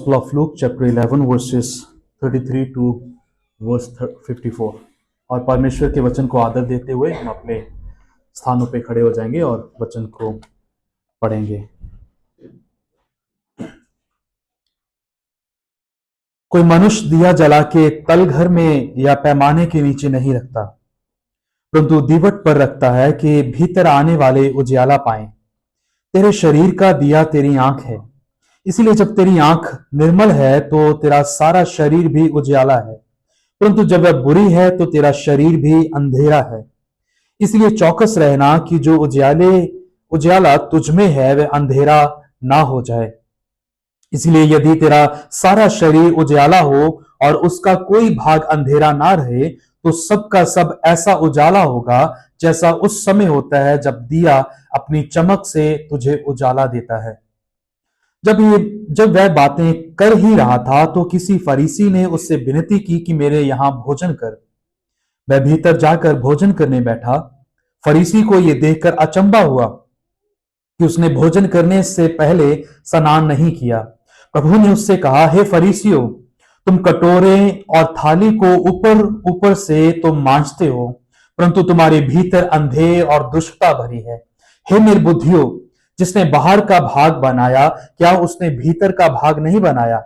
Gospel of Luke, chapter 11, verses 33 to verse 54। और परमेश्वर के वचन को आदर देते हुए हम अपने स्थानों पे खड़े हो जाएंगे और वचन को पढ़ेंगे। कोई मनुष्य दिया जला के तल घर में या पैमाने के नीचे नहीं रखता, परंतु दीवट पर रखता है कि भीतर आने वाले उजियाला पाएं। तेरे शरीर का दिया तेरी आंख है, इसीलिए जब तेरी आंख निर्मल है तो तेरा सारा शरीर भी उजियाला है, परंतु जब वह बुरी है तो तेरा शरीर भी अंधेरा है। इसलिए चौकस रहना कि जो उजियाला तुझ में है वह अंधेरा ना हो जाए। इसलिए यदि तेरा सारा शरीर उजियाला हो और उसका कोई भाग अंधेरा ना रहे तो सबका सब ऐसा उजाला होगा जैसा उस समय होता है जब दिया अपनी चमक से तुझे उजाला देता है। जब वह बातें कर ही रहा था तो किसी फरीसी ने उससे विनती की कि मेरे यहां भोजन कर। वह भीतर जाकर भोजन करने बैठा। फरीसी को यह देखकर अचंभा हुआ कि उसने भोजन करने से पहले स्नान नहीं किया। प्रभु ने उससे कहा, हे फरीसियों, तुम कटोरे और थाली को ऊपर ऊपर से तो मांजते हो, परंतु तुम्हारे भीतर अंधेर और दुष्टता भरी है। हे निर्बुद्धियों, जिसने बाहर का भाग बनाया, क्या उसने भीतर का भाग नहीं बनाया?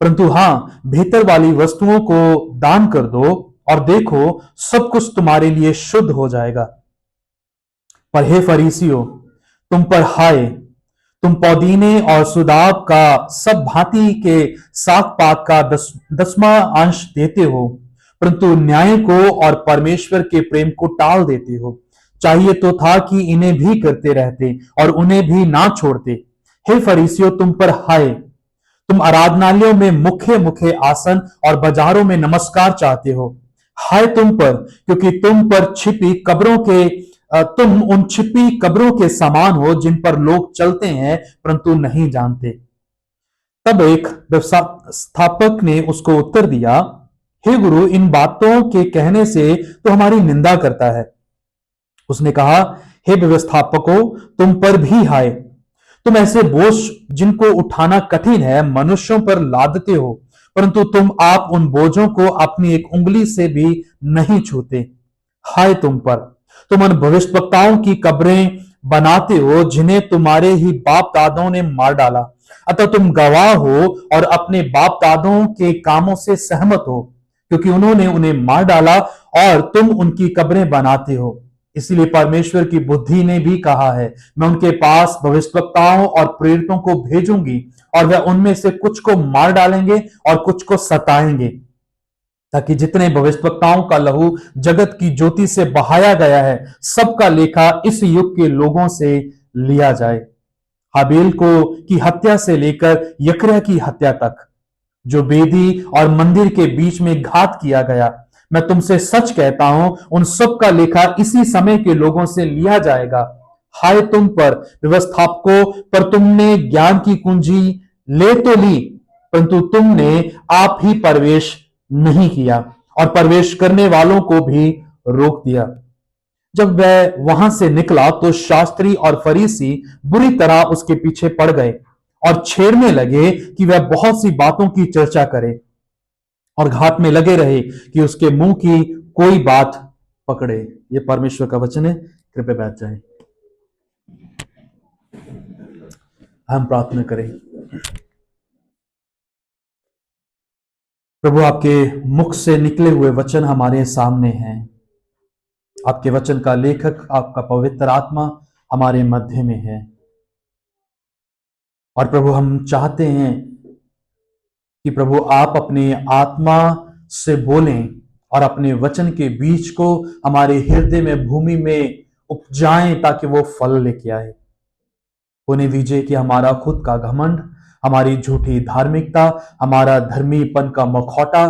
परंतु हां, भीतर वाली वस्तुओं को दान कर दो और देखो सब कुछ तुम्हारे लिए शुद्ध हो जाएगा। पर हे फरीसियों, तुम पर हाय, तुम पौदीने और सुदाब का सब भांति के साग पात का दसवां अंश देते हो, परंतु न्याय को और परमेश्वर के प्रेम को टाल देते हो। चाहिए तो था कि इन्हें भी करते रहते और उन्हें भी ना छोड़ते। हे फरीसियों, तुम पर हाय, तुम आराधनालयों में मुखे मुखे आसन और बाजारों में नमस्कार चाहते हो। हाय तुम पर, क्योंकि तुम उन छिपी कब्रों के समान हो जिन पर लोग चलते हैं परंतु नहीं जानते। तब एक व्यवस्थापक ने उसको उत्तर दिया, हे गुरु, इन बातों के कहने से तो हमारी निंदा करता है। उसने कहा, हे व्यवस्थापकों, तुम पर भी हाय, तुम ऐसे बोझ जिनको उठाना कठिन है मनुष्यों पर लादते हो, परंतु तुम आप उन बोझों को अपनी एक उंगली से भी नहीं छूते। हाय तुम पर, तुम उन भविष्यवक्ताओं की कब्रें बनाते हो जिन्हें तुम्हारे ही बाप दादों ने मार डाला। अतः तुम गवाह हो और अपने बाप दादों के कामों से सहमत हो, क्योंकि उन्होंने उन्हें मार डाला और तुम उनकी कब्रें बनाते हो। इसलिए परमेश्वर की बुद्धि ने भी कहा है, मैं उनके पास भविष्यवक्ताओं और प्रेरितों को भेजूंगी और वह उनमें से कुछ को मार डालेंगे और कुछ को सताएंगे, ताकि जितने भविष्यवक्ताओं का लहू जगत की ज्योति से बहाया गया है सबका लेखा इस युग के लोगों से लिया जाए। हाबील को की हत्या से लेकर यकरह की हत्या तक, जो वेदी और मंदिर के बीच में घात किया गया, मैं तुमसे सच कहता हूं उन सब का लेखा इसी समय के लोगों से लिया जाएगा। हाय तुम पर व्यवस्थापकों, पर तुमने ज्ञान की कुंजी ले तो ली, परंतु तुमने आप ही प्रवेश नहीं किया और प्रवेश करने वालों को भी रोक दिया। जब वह वहां से निकला तो शास्त्री और फरीसी बुरी तरह उसके पीछे पड़ गए और छेड़ने लगे कि वह बहुत सी बातों की चर्चा करे, और घात में लगे रहे कि उसके मुंह की कोई बात पकड़े। ये परमेश्वर का वचन है। कृपया बैठ जाएं, हम प्रार्थना करें। प्रभु, आपके मुख से निकले हुए वचन हमारे सामने हैं। आपके वचन का लेखक आपका पवित्र आत्मा हमारे मध्य में है, और प्रभु हम चाहते हैं कि प्रभु आप अपने आत्मा से बोलें और अपने वचन के बीज को हमारे हृदय में भूमि में उपजाएं ताकि वो फल लेके आए। होने दीजिए कि हमारा खुद का घमंड, हमारी झूठी धार्मिकता, हमारा धर्मीपन का मखौटा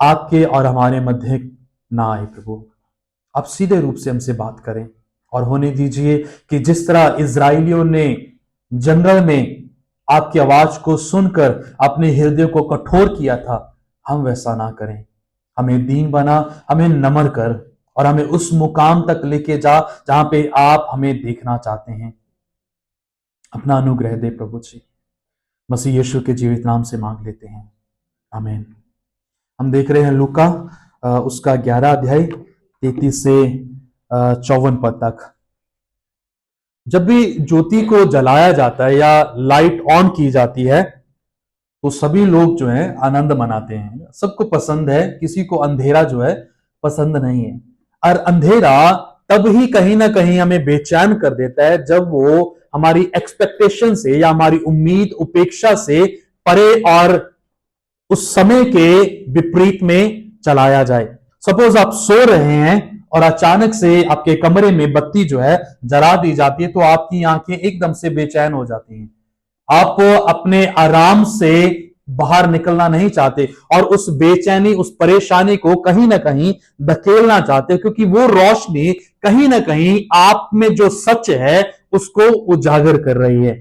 आपके और हमारे मध्य ना आए। प्रभु आप सीधे रूप से हमसे बात करें, और होने दीजिए कि जिस तरह इजरायलियों ने जंगल में आपकी आवाज को सुनकर अपने हृदय को कठोर किया था, हम वैसा ना करें। हमें दीन बना, हमें नम्र कर और हमें उस मुकाम तक लेके जा जहां पे आप हमें देखना चाहते हैं। अपना अनुग्रह दे प्रभु जी। मसीह यीशु के जीवित नाम से मांग लेते हैं, आमीन। हम देख रहे हैं लूका उसका 11 अध्याय 33 से 54 पद तक। जब भी ज्योति को जलाया जाता है या लाइट ऑन की जाती है तो सभी लोग जो है आनंद मनाते हैं, सबको पसंद है, किसी को अंधेरा जो है पसंद नहीं है। और अंधेरा तब ही कहीं ना कहीं हमें बेचैन कर देता है जब वो हमारी एक्सपेक्टेशन से या हमारी उम्मीद उपेक्षा से परे और उस समय के विपरीत में चलाया जाए। सपोज आप सो रहे हैं और अचानक से आपके कमरे में बत्ती जो है जला दी जाती है तो आपकी आंखें एकदम से बेचैन हो जाती हैं। आप अपने आराम से बाहर निकलना नहीं चाहते और उस बेचैनी, उस परेशानी को कहीं ना कहीं धकेलना चाहते, क्योंकि वो रोशनी कहीं ना कहीं आप में जो सच है उसको उजागर कर रही है।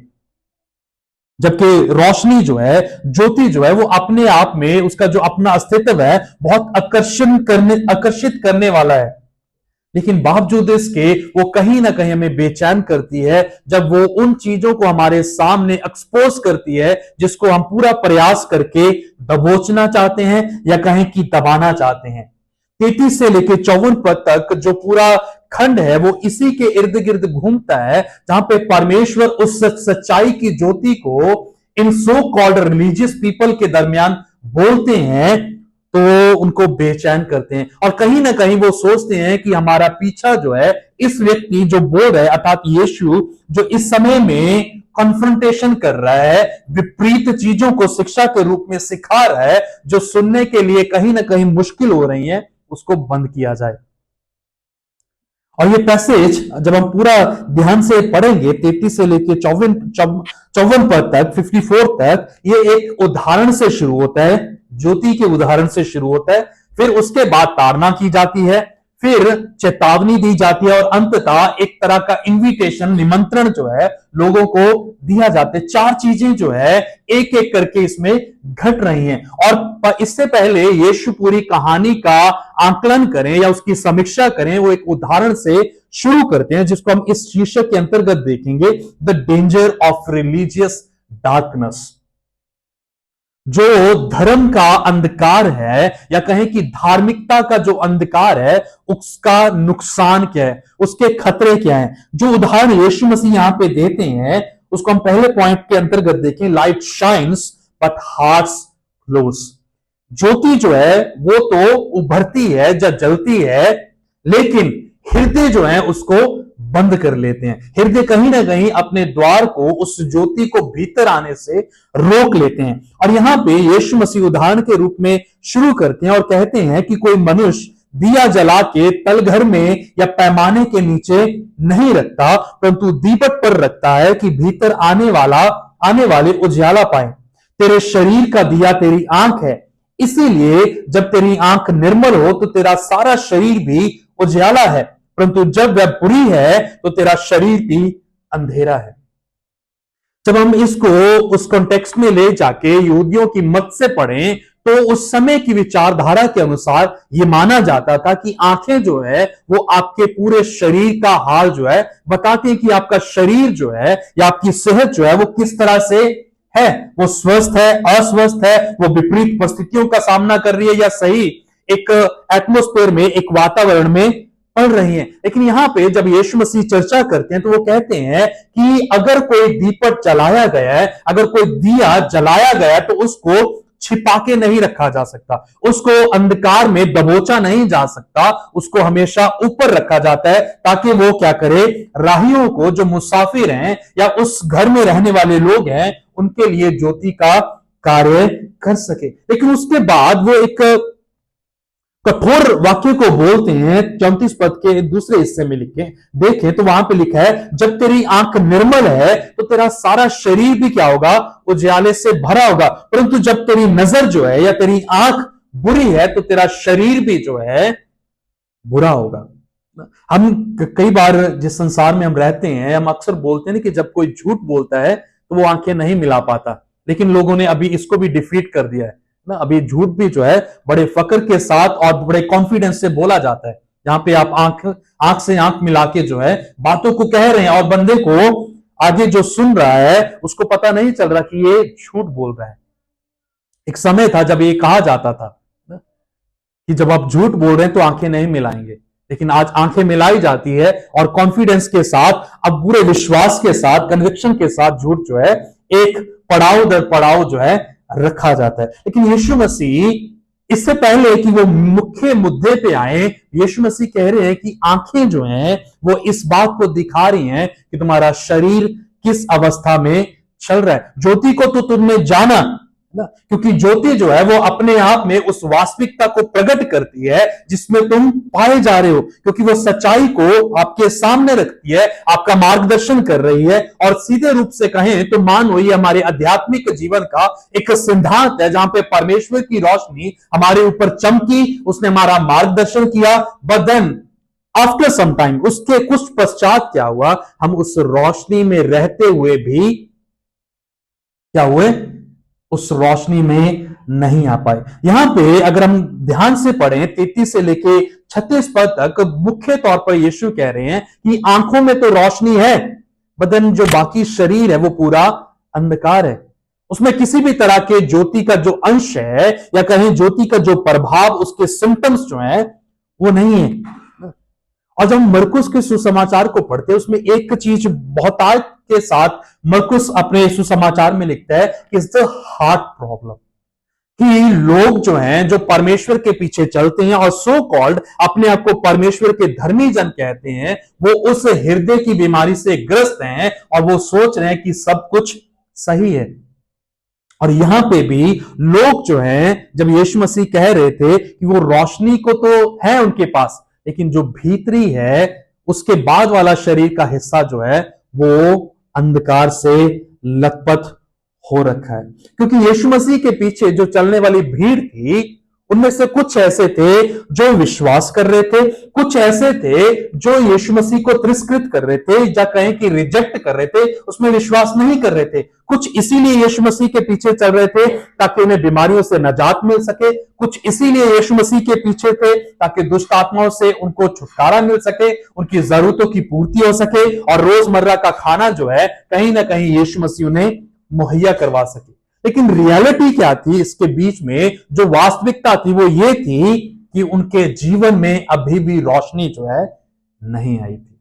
जबकि रोशनी जो है, ज्योति जो है, वो अपने आप में उसका जो अपना अस्तित्व है बहुत आकर्षित करने वाला है, लेकिन बावजूद इसके वो कहीं ना कहीं हमें बेचैन करती है जब वो उन चीजों को हमारे सामने एक्सपोज करती है जिसको हम पूरा प्रयास करके दबोचना चाहते हैं या कहीं कि दबाना चाहते हैं। 33 से लेकर 54 पद तक जो पूरा खंड है वो इसी के इर्द गिर्द घूमता है, जहां पे परमेश्वर उस सच्चाई की ज्योति को इन सो कॉल्ड रिलीजियस पीपल के दरमियान बोलते हैं तो उनको बेचैन करते हैं और कहीं ना कहीं वो सोचते हैं कि हमारा पीछा जो है इस व्यक्ति जो बोल रहा है अर्थात यीशु, जो इस समय में कॉन्फ्रंटेशन कर रहा है, विपरीत चीजों को शिक्षा के रूप में सिखा रहा है जो सुनने के लिए कहीं ना कहीं मुश्किल हो रही है, उसको बंद किया जाए। और ये पैसेज जब हम पूरा ध्यान से पढ़ेंगे 33 से लेकर 54 पद तक, 54 तक, ये एक उदाहरण से शुरू होता है, ज्योति के उदाहरण से शुरू होता है, फिर उसके बाद ताड़ना की जाती है, फिर चेतावनी दी जाती है और अंततः एक तरह का इनविटेशन, निमंत्रण जो है लोगों को दिया जाता है। 4 चीजें जो है एक एक करके इसमें घट रही हैं और इससे पहले यीशु पूरी कहानी का आकलन करें या उसकी समीक्षा करें, वो एक उदाहरण से शुरू करते हैं जिसको हम इस शीर्षक के अंतर्गत देखेंगे, the danger of religious darkness. जो धर्म का अंधकार है या कहें कि धार्मिकता का जो अंधकार है उसका नुकसान क्या है, उसके खतरे क्या है। जो उदाहरण यीशु मसीह यहां पे देते हैं उसको हम पहले पॉइंट के अंतर्गत देखें, light shines but hearts close. ज्योति जो है वो तो उभरती है, जलती है, लेकिन हृदय जो है उसको बंद कर लेते हैं। हृदय कहीं ना कहीं अपने द्वार को, उस ज्योति को भीतर आने से रोक लेते हैं। और यहां पे यीशु मसीह उदाहरण के रूप में शुरू करते हैं और कहते हैं कि कोई मनुष्य दिया जला के तलघर में या पैमाने के नीचे नहीं रखता, परंतु दीपक पर रखता है कि भीतर आने वाले उजियाला पाए। तेरे शरीर का दिया तेरी आंख है, इसीलिए जब तेरी आंख निर्मल हो तो तेरा सारा शरीर भी उजियाला है, परंतु जब वह बुरी है तो तेरा शरीर भी अंधेरा है। जब हम इसको उस कॉन्टेक्स्ट में ले जाके यहूदियों की मत से पढ़ें तो उस समय की विचारधारा के अनुसार यह माना जाता था कि आंखें जो है वो आपके पूरे शरीर का हाल जो है बताते हैं कि आपका शरीर जो है या आपकी सेहत जो है वो किस तरह से है, वो स्वस्थ है, अस्वस्थ है, वो विपरीत परिस्थितियों का सामना कर रही है या सही एक एटमॉस्फेयर में, एक वातावरण में पढ़ रही हैं। लेकिन यहां पे जब यीशु मसीह चर्चा करते हैं तो वो कहते हैं कि अगर कोई दीपक जलाया गया है, अगर कोई दिया जलाया गया है तो उसको छिपा के नहीं रखा जा सकता, उसको अंधकार में दबोचा नहीं जा सकता, उसको हमेशा ऊपर रखा जाता है ताकि वो क्या करे, राहियों को, जो मुसाफिर हैं या उस घर में रहने वाले लोग हैं, उनके लिए ज्योति का कार्य कर सके। लेकिन उसके बाद वो एक कठोर वाक्य को बोलते हैं। 34 पद के दूसरे हिस्से में देखें तो वहां पे लिखा है, जब तेरी आंख निर्मल है तो तेरा सारा शरीर भी क्या होगा, उजियाले से भरा होगा, परंतु जब तेरी नजर जो है या तेरी आंख बुरी है तो तेरा शरीर भी जो है बुरा होगा। हम कई बार जिस संसार में हम रहते हैं, हम अक्सर बोलते हैं कि जब कोई झूठ बोलता है तो वो आंखें नहीं मिला पाता, लेकिन लोगों ने अभी इसको भी डिफीट कर दिया है ना। अभी झूठ भी जो है बड़े फकर के साथ और बड़े कॉन्फिडेंस से बोला जाता है, जहां पे आप आंख से आंख मिला के जो है बातों को कह रहे हैं और बंदे को आगे जो सुन रहा है उसको पता नहीं चल रहा कि ये झूठ बोल रहा है। एक समय था जब ये कहा जाता था कि जब आप झूठ बोल रहे हैं तो आंखें नहीं मिलाएंगे, लेकिन आज आंखें मिलाई जाती है और कॉन्फिडेंस के साथ, अब पूरे विश्वास के साथ, कन्विक्शन के साथ झूठ जो है एक पड़ाव दर पड़ाव जो है रखा जाता है। लेकिन यीशु मसीह इससे पहले कि वो मुख्य मुद्दे पे आए, यीशु मसीह कह रहे हैं कि आंखें जो हैं वो इस बात को दिखा रही हैं कि तुम्हारा शरीर किस अवस्था में चल रहा है। ज्योति को तो तुमने जाना ना, क्योंकि ज्योति जो है वो अपने आप में उस वास्तविकता को प्रकट करती है जिसमें तुम पाए जा रहे हो, क्योंकि वो सच्चाई को आपके सामने रखती है, आपका मार्गदर्शन कर रही है। और सीधे रूप से कहें तो मानो ये हमारे आध्यात्मिक जीवन का एक सिद्धांत है जहां पे परमेश्वर की रोशनी हमारे ऊपर चमकी, उसने हमारा मार्गदर्शन किया, but then after some time, उसके कुछ पश्चात क्या हुआ, हम उस रोशनी में रहते हुए भी क्या हुए, उस रोशनी में नहीं आ पाए। यहां पे अगर हम ध्यान से पढ़ें 33 से लेके 36 पद तक, मुख्य तौर पर यीशु कह रहे हैं कि आंखों में तो रोशनी है, बदन जो बाकी शरीर है वो पूरा अंधकार है। उसमें किसी भी तरह के ज्योति का जो अंश है या कहें ज्योति का जो प्रभाव, उसके सिम्टम्स जो है वो नहीं है। और जब हम मरकुस के सुसमाचार को पढ़ते हैं उसमें एक चीज बहुतायत के साथ मरकुस अपने सुसमाचार में लिखता है कि इट्स द हार्ट प्रॉब्लम, कि लोग जो हैं जो परमेश्वर के पीछे चलते हैं और सो कॉल्ड अपने आप को परमेश्वर के धर्मी जन कहते हैं, वो उस हृदय की बीमारी से ग्रस्त हैं और वो सोच रहे हैं कि सब कुछ सही है। और यहां पे भी लोग जो हैं, जब यीशु मसीह कह रहे थे कि वो रोशनी को तो है उनके पास, लेकिन जो भीतरी है उसके बाद वाला शरीर का हिस्सा जो है वो अंधकार से लथपथ हो रखा है। क्योंकि यीशु मसीह के पीछे जो चलने वाली भीड़ थी उनमें से कुछ ऐसे थे जो विश्वास कर रहे थे, कुछ ऐसे थे जो यीशु मसीह को तिरस्कृत कर रहे थे, या कहें कि रिजेक्ट कर रहे थे, उसमें विश्वास नहीं कर रहे थे। कुछ इसीलिए यीशु मसीह के पीछे चल रहे थे ताकि उन्हें बीमारियों से निजात मिल सके, कुछ इसीलिए यीशु मसीह के पीछे थे ताकि दुष्ट आत्माओं से उनको छुटकारा मिल सके, उनकी जरूरतों की पूर्ति हो सके और रोजमर्रा का खाना जो है कहीं ना कहीं यीशु मसीह उन्हें मुहैया करवा सके। लेकिन रियलिटी क्या थी इसके बीच में, जो वास्तविकता थी वो ये थी कि उनके जीवन में अभी भी रोशनी जो है नहीं आई थी।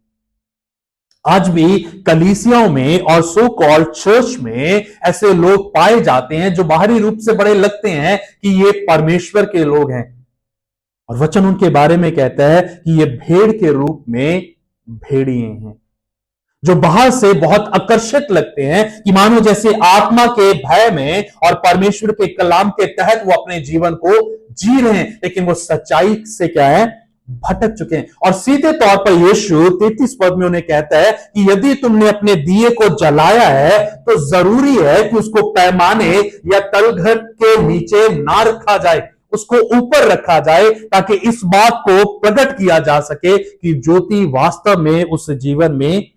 आज भी कलीसियाओं में और सो कॉल्ड चर्च में ऐसे लोग पाए जाते हैं जो बाहरी रूप से बड़े लगते हैं कि ये परमेश्वर के लोग हैं, और वचन उनके बारे में कहता है कि ये भेड़ के रूप में भेड़िए हैं, जो बाहर से बहुत आकर्षक लगते हैं कि मानो जैसे आत्मा के भय में और परमेश्वर के कलाम के तहत वो अपने जीवन को जी रहे हैं, लेकिन वो सच्चाई से क्या है, भटक चुके हैं। और सीधे तौर पर यीशु 33 पद में उन्हें कहता है कि यदि तुमने अपने दिए को जलाया है तो जरूरी है कि उसको पैमाने या तलघट के नीचे ना रखा जाए, उसको ऊपर रखा जाए, ताकि इस बात को प्रकट किया जा सके कि ज्योति वास्तव में उस जीवन में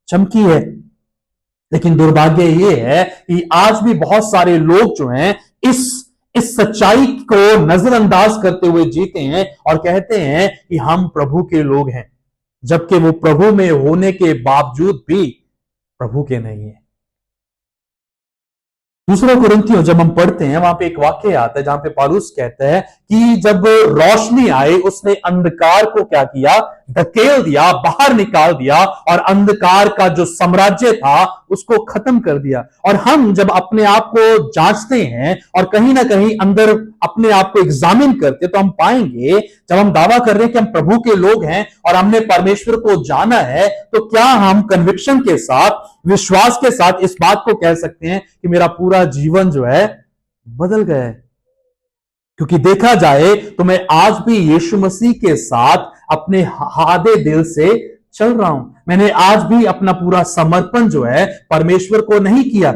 चमकी है। लेकिन दुर्भाग्य ये है कि आज भी बहुत सारे लोग जो हैं इस सच्चाई को नजरअंदाज करते हुए जीते हैं और कहते हैं कि हम प्रभु के लोग हैं, जबकि वो प्रभु में होने के बावजूद भी प्रभु के नहीं है। दूसरा कुरिन्थियों जब हम पढ़ते हैं वहां पे एक वाक्य आता है जहां पे पौलुस कहता है कि जब रोशनी आई उसने अंधकार को क्या किया, धकेल दिया, बाहर निकाल दिया, और अंधकार का जो साम्राज्य था उसको खत्म कर दिया। और हम जब अपने आप को जांचते हैं और कहीं ना कहीं अंदर अपने आप को एग्जामिन करते तो हम पाएंगे, जब हम दावा कर रहे हैं कि हम प्रभु के लोग हैं और हमने परमेश्वर को जाना है, तो क्या हम कन्विक्शन के साथ, विश्वास के साथ इस बात को कह सकते हैं कि मेरा पूरा जीवन जो है बदल गया है? क्योंकि देखा जाए तो मैं आज भी यीशु मसीह के साथ अपने हादे दिल से चल रहा हूं। मैंने आज भी अपना पूरा समर्पण जो है परमेश्वर को नहीं किया।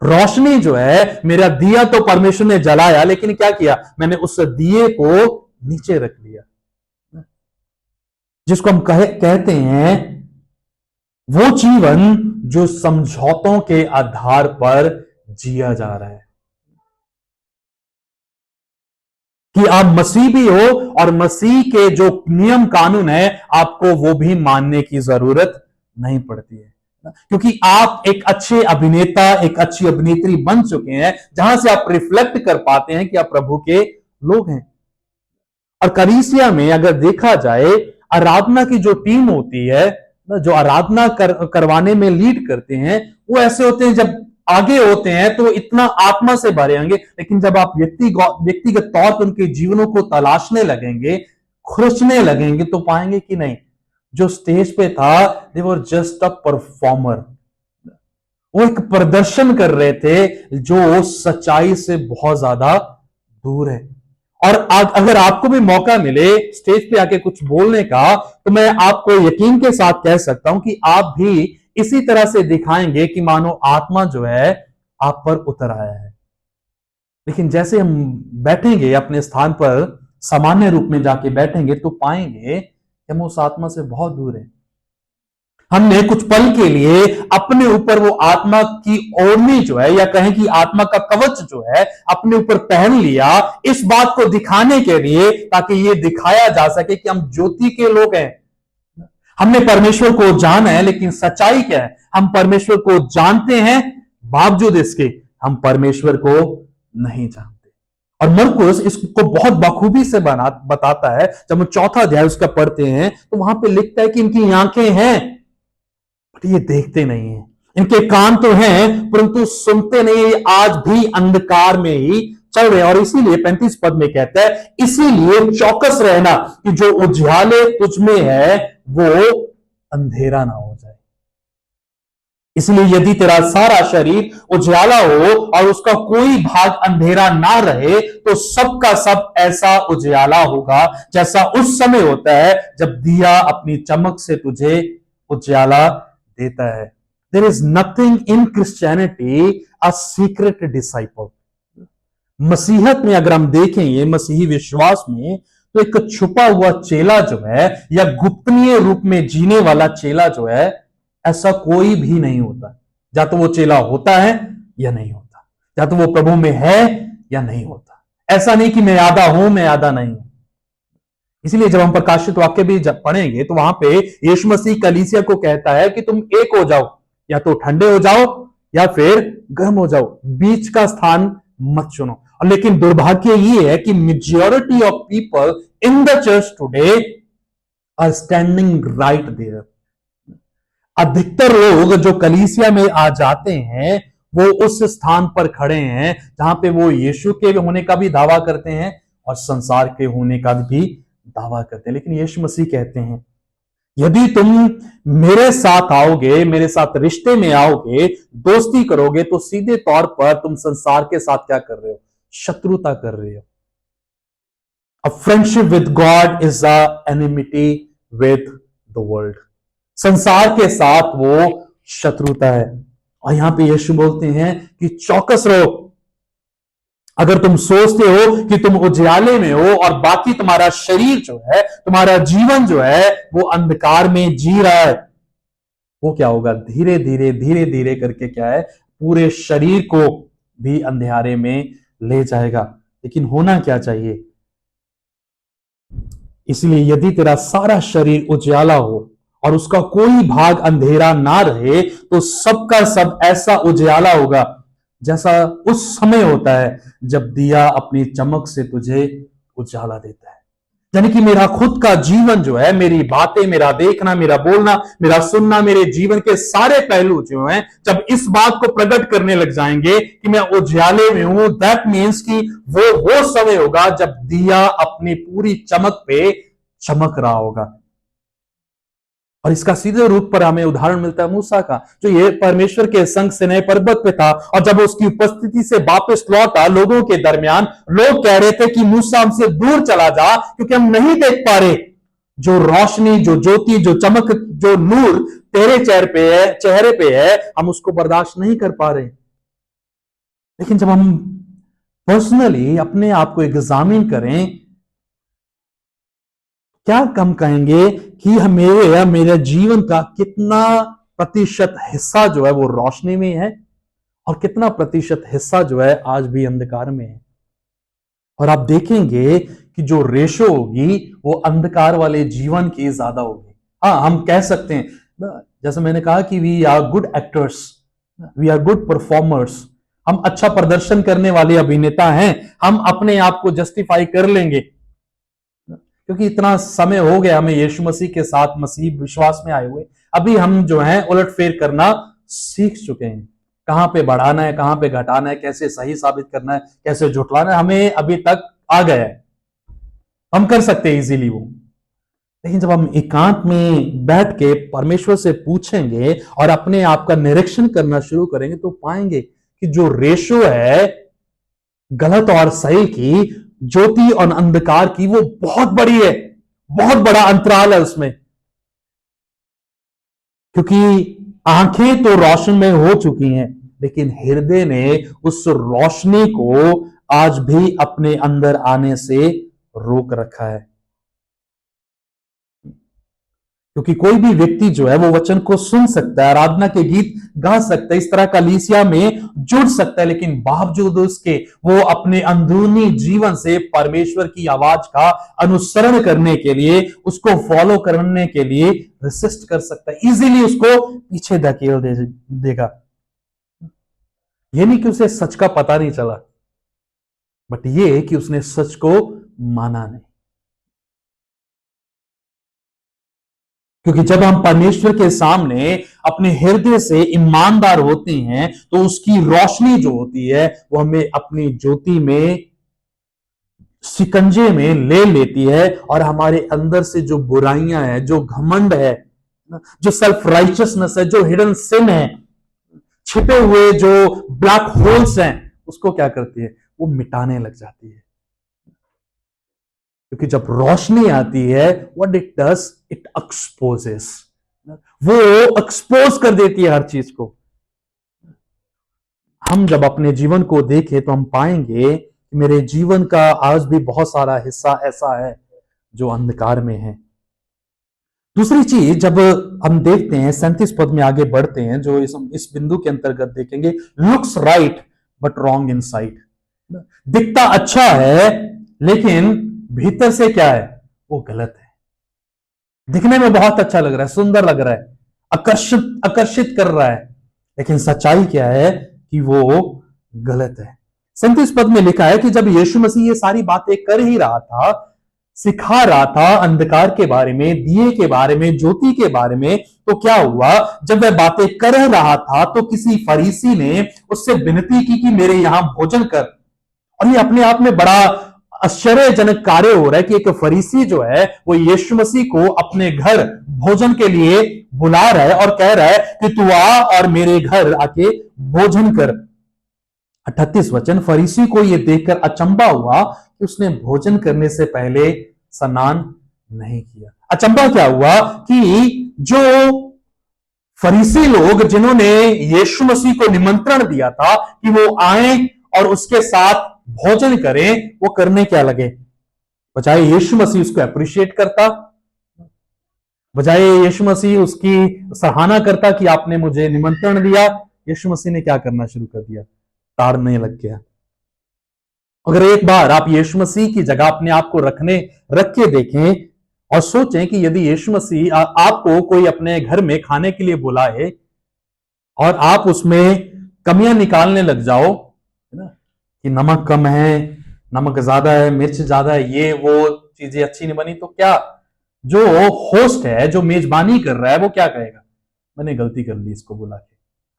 रोशनी जो है, मेरा दिया तो परमेश्वर ने जलाया, लेकिन क्या किया, मैंने उस दिए को नीचे रख लिया, जिसको हम कहते हैं वो जीवन जो समझौतों के आधार पर जिया जा रहा है, कि आप मसीह भी हो और मसीह के जो नियम कानून है आपको वो भी मानने की जरूरत नहीं पड़ती है। क्योंकि आप एक अच्छे अभिनेता, एक अच्छी अभिनेत्री बन चुके हैं, जहां से आप रिफ्लेक्ट कर पाते हैं कि आप प्रभु के लोग हैं। और कलीसिया में अगर देखा जाए, आराधना की जो टीम होती है, जो आराधना करवाने में लीड करते हैं, वो ऐसे होते हैं, जब आगे होते हैं तो इतना आत्मा से भरे होंगे, लेकिन जब आप व्यक्तिगत तौर पर उनके जीवनों को तलाशने लगेंगे, खुरचने लगेंगे, तो पाएंगे कि नहीं, जो स्टेज पे था, दे वर जस्ट अ परफॉर्मर। वो एक प्रदर्शन कर रहे थे जो सच्चाई से बहुत ज्यादा दूर है। और अगर आपको भी मौका मिले स्टेज पे आके कुछ बोलने का, तो मैं आपको यकीन के साथ कह सकता हूं कि आप भी इसी तरह से दिखाएंगे कि मानो आत्मा जो है आप पर उतर आया है। लेकिन जैसे हम बैठेंगे अपने स्थान पर, सामान्य रूप में जाके बैठेंगे, तो पाएंगे कि हम उस आत्मा से बहुत दूर है। हमने कुछ पल के लिए अपने ऊपर वो आत्मा की ओढ़नी जो है, या कहें कि आत्मा का कवच जो है, अपने ऊपर पहन लिया, इस बात को दिखाने के लिए, ताकि ये दिखाया जा सके कि हम ज्योति के लोग हैं। हमने परमेश्वर को जाना है, लेकिन सच्चाई क्या है, हम परमेश्वर को जानते हैं, बावजूद इसके हम परमेश्वर को नहीं जानते। और मरकुस इसको बहुत बखूबी से बताता है। जब हम चौथा अध्याय उसका पढ़ते हैं, तो वहां पे लिखता है कि इनकी आंखें हैं, बट ये देखते नहीं है, इनके कान तो हैं परंतु सुनते नहीं है, आज भी अंधकार में ही चल रहे हैं। और इसीलिए 35 पद में कहता है, इसीलिए चौकस रहना कि जो उजियाले तुझ में है वो अंधेरा ना हो जाए। इसलिए यदि तेरा सारा शरीर उजियाला हो और उसका कोई भाग अंधेरा ना रहे, तो सबका सब ऐसा उजियाला होगा जैसा उस समय होता है जब दिया अपनी चमक से तुझे उजियाला देता है। There is nothing in Christianity a secret disciple. मसीहत में अगर हम देखेंगे, मसीही विश्वास में, तो एक छुपा हुआ चेला जो है, या गुप्तनीय रूप में जीने वाला चेला जो है, ऐसा कोई भी नहीं होता। या तो वो चेला होता है या नहीं होता, या तो वो प्रभु में है या नहीं होता। ऐसा नहीं कि मैं आधा हूं, मैं आधा नहीं हूं। इसलिए जब हम प्रकाशित वाक्य भी जब पढ़ेंगे, तो वहां पे यीशु मसीह कलीसिया को कहता है कि तुम एक हो जाओ, या तो ठंडे हो जाओ या फिर गर्म हो जाओ, बीच का स्थान मत चुनो। और लेकिन दुर्भाग्य ये है कि majority of people in the church today are standing right there. अधिकतर लोग जो कलीसिया में आ जाते हैं, वो उस स्थान पर खड़े हैं जहां पे वो यीशु के होने का भी दावा करते हैं और संसार के होने का भी दावा करते हैं। लेकिन यीशु मसीह कहते हैं, यदि तुम मेरे साथ आओगे, मेरे साथ रिश्ते में आओगे, दोस्ती करोगे, तो सीधे तौर पर तुम संसार के साथ क्या कर रहे हो, शत्रुता कर रहे हो। A friendship with God is a enmity with the world. संसार के साथ वो शत्रुता है। और यहां पे यीशु बोलते हैं कि चौकस रहो। अगर तुम सोचते हो कि तुम उजियाले में हो और बाकी तुम्हारा शरीर जो है, तुम्हारा जीवन जो है, वो अंधकार में जी रहा है, वो क्या होगा, धीरे धीरे करके क्या है, पूरे शरीर को भी अंधेरे में ले जाएगा। लेकिन होना क्या चाहिए? इसलिए यदि तेरा सारा शरीर उजियाला हो और उसका कोई भाग अंधेरा ना रहे, तो सबका सब ऐसा उजियाला होगा जैसा उस समय होता है जब दिया अपनी चमक से तुझे उजाला देता है। यानी कि मेरा खुद का जीवन जो है, मेरी बातें, मेरा देखना, मेरा बोलना, मेरा सुनना, मेरे जीवन के सारे पहलू जो हैं, जब इस बात को प्रकट करने लग जाएंगे कि मैं उजियाले में हूं, दैट मीन्स कि वो समय होगा जब दिया अपनी पूरी चमक पे चमक रहा होगा। और इसका सीधे रूप पर हमें उदाहरण मिलता है मूसा का, जो ये परमेश्वर के संग सिनै पर्वत पे था, और जब उसकी उपस्थिति से वापस लौटा लोगों के दरमियान, लोग कह रहे थे कि मूसा हमसे दूर चला जा, क्योंकि हम नहीं देख पा रहे जो रोशनी, जो ज्योति, जो चमक, जो नूर तेरे चेहरे पे है, हम उसको बर्दाश्त नहीं कर पा रहे। लेकिन जब हम पर्सनली अपने आप को एग्जामिन करें, क्या कम कहेंगे कि मेरे जीवन का कितना प्रतिशत हिस्सा जो है वो रोशनी में है, और कितना प्रतिशत हिस्सा जो है आज भी अंधकार में है। और आप देखेंगे कि जो रेशो होगी वो अंधकार वाले जीवन की ज्यादा होगी। हाँ, हम कह सकते हैं जैसे मैंने कहा कि we are good actors, we are good performers, हम अच्छा प्रदर्शन करने वाले अभिनेता हैं, हम अपने आप को जस्टिफाई कर लेंगे क्योंकि इतना समय हो गया हमें यीशु मसीह के साथ मसीह विश्वास में आए हुए। अभी हम जो है उलटफेर करना सीख चुके हैं, कहां पे बढ़ाना है, कहां पे घटाना है, कैसे सही साबित करना है, कैसे झुठलाना है, हमें अभी तक आ गया है, हम कर सकते हैं इजीली वो। लेकिन जब हम एकांत में बैठ के परमेश्वर से पूछेंगे और अपने आप का निरीक्षण करना शुरू करेंगे तो पाएंगे कि जो रेशो है गलत और सही की, ज्योति और अंधकार की, वो बहुत बड़ी है, बहुत बड़ा अंतराल है उसमें। क्योंकि आंखें तो रोशन में हो चुकी हैं, लेकिन हृदय ने उस रोशनी को आज भी अपने अंदर आने से रोक रखा है। क्योंकि कोई भी व्यक्ति जो है वो वचन को सुन सकता है, आराधना के गीत गा सकता है, इस तरह का कलीसिया में जुड़ सकता है, लेकिन बावजूद उसके वो अपने अंदरूनी जीवन से परमेश्वर की आवाज का अनुसरण करने के लिए, उसको फॉलो करने के लिए रेसिस्ट कर सकता है, इजीली उसको पीछे धकेल देगा। ये नहीं कि उसे सच का पता नहीं चला, बट ये कि उसने सच को माना नहीं। क्योंकि जब हम परमेश्वर के सामने अपने हृदय से ईमानदार होते हैं तो उसकी रोशनी जो होती है वो हमें अपनी ज्योति में, शिकंजे में ले लेती है, और हमारे अंदर से जो बुराइयां हैं, जो घमंड है, जो सेल्फ राइचियसनेस है, जो हिडन सिन है, छिपे हुए जो ब्लैक होल्स हैं, उसको क्या करती है, वो मिटाने लग जाती है। क्योंकि जब रोशनी आती है, what it does, it exposes, वो एक्सपोज कर देती है हर चीज को। हम जब अपने जीवन को देखें तो हम पाएंगे कि मेरे जीवन का आज भी बहुत सारा हिस्सा ऐसा है जो अंधकार में है। दूसरी चीज जब हम देखते हैं 37 पद में आगे बढ़ते हैं, जो इस बिंदु के अंतर्गत देखेंगे, looks right but wrong inside. दिखता अच्छा है लेकिन भीतर से क्या है, वो गलत है। दिखने में बहुत अच्छा लग रहा है, सुंदर लग रहा है, आकर्षित कर रहा है, लेकिन सच्चाई क्या है कि वो गलत है। 37 पद में लिखा है कि जब यीशु मसीह ये सारी बातें कर ही रहा था, सिखा रहा था अंधकार के बारे में, दिए के बारे में, ज्योति के बारे में, तो क्या हुआ, जब वह बातें कर रहा था तो किसी फरीसी ने उससे विनती की कि मेरे यहां भोजन कर। और ये अपने आप में बड़ा आश्चर्यजनक कार्य हो रहा है कि एक फरीसी जो है वो यीशु मसीह को अपने घर भोजन के लिए बुला रहा है और कह रहा है कि तू आ और मेरे घर आके भोजन कर। 38 वचन, फरीसी को यह देखकर अचंबा हुआ कि उसने भोजन करने से पहले स्नान नहीं किया। अचंबा क्या हुआ कि जो फरीसी लोग जिन्होंने यीशु मसीह को निमंत्रण दिया था कि वो आए और उसके साथ भोजन करें, वो करने क्या लगे, बजाय यीशु मसीह उसको अप्रिशिएट करता, बजाय यीशु मसीह उसकी सराहना करता कि आपने मुझे निमंत्रण दिया, यीशु मसीह ने क्या करना शुरू कर दिया, ताड़ने लग गया। अगर एक बार आप यीशु मसीह की जगह अपने आप को रख के देखें और सोचें कि यदि यीशु मसीह आपको कोई अपने घर में खाने के लिए बुलाए और आप उसमें कमियां निकालने लग जाओ, है ना, कि नमक कम है, नमक ज्यादा है, मिर्च ज्यादा है, ये वो चीजें अच्छी नहीं बनी, तो क्या जो होस्ट है, जो मेजबानी कर रहा है, वो क्या कहेगा, मैंने गलती कर ली इसको बुला के,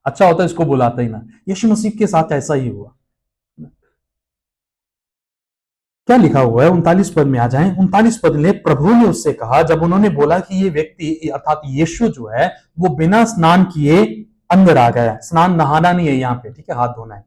अच्छा होता इसको बुलाता ही ना। यीशु मसीह के साथ ऐसा ही हुआ। क्या लिखा हुआ है 39 पद में आ जाएं। 39 पद में प्रभु ने उससे कहा, जब उन्होंने बोला कि ये व्यक्ति अर्थात यीशु जो है वो बिना स्नान किए अंदर आ गया है, स्नान नहाना नहीं है यहाँ पे, ठीक है, हाथ धोना है।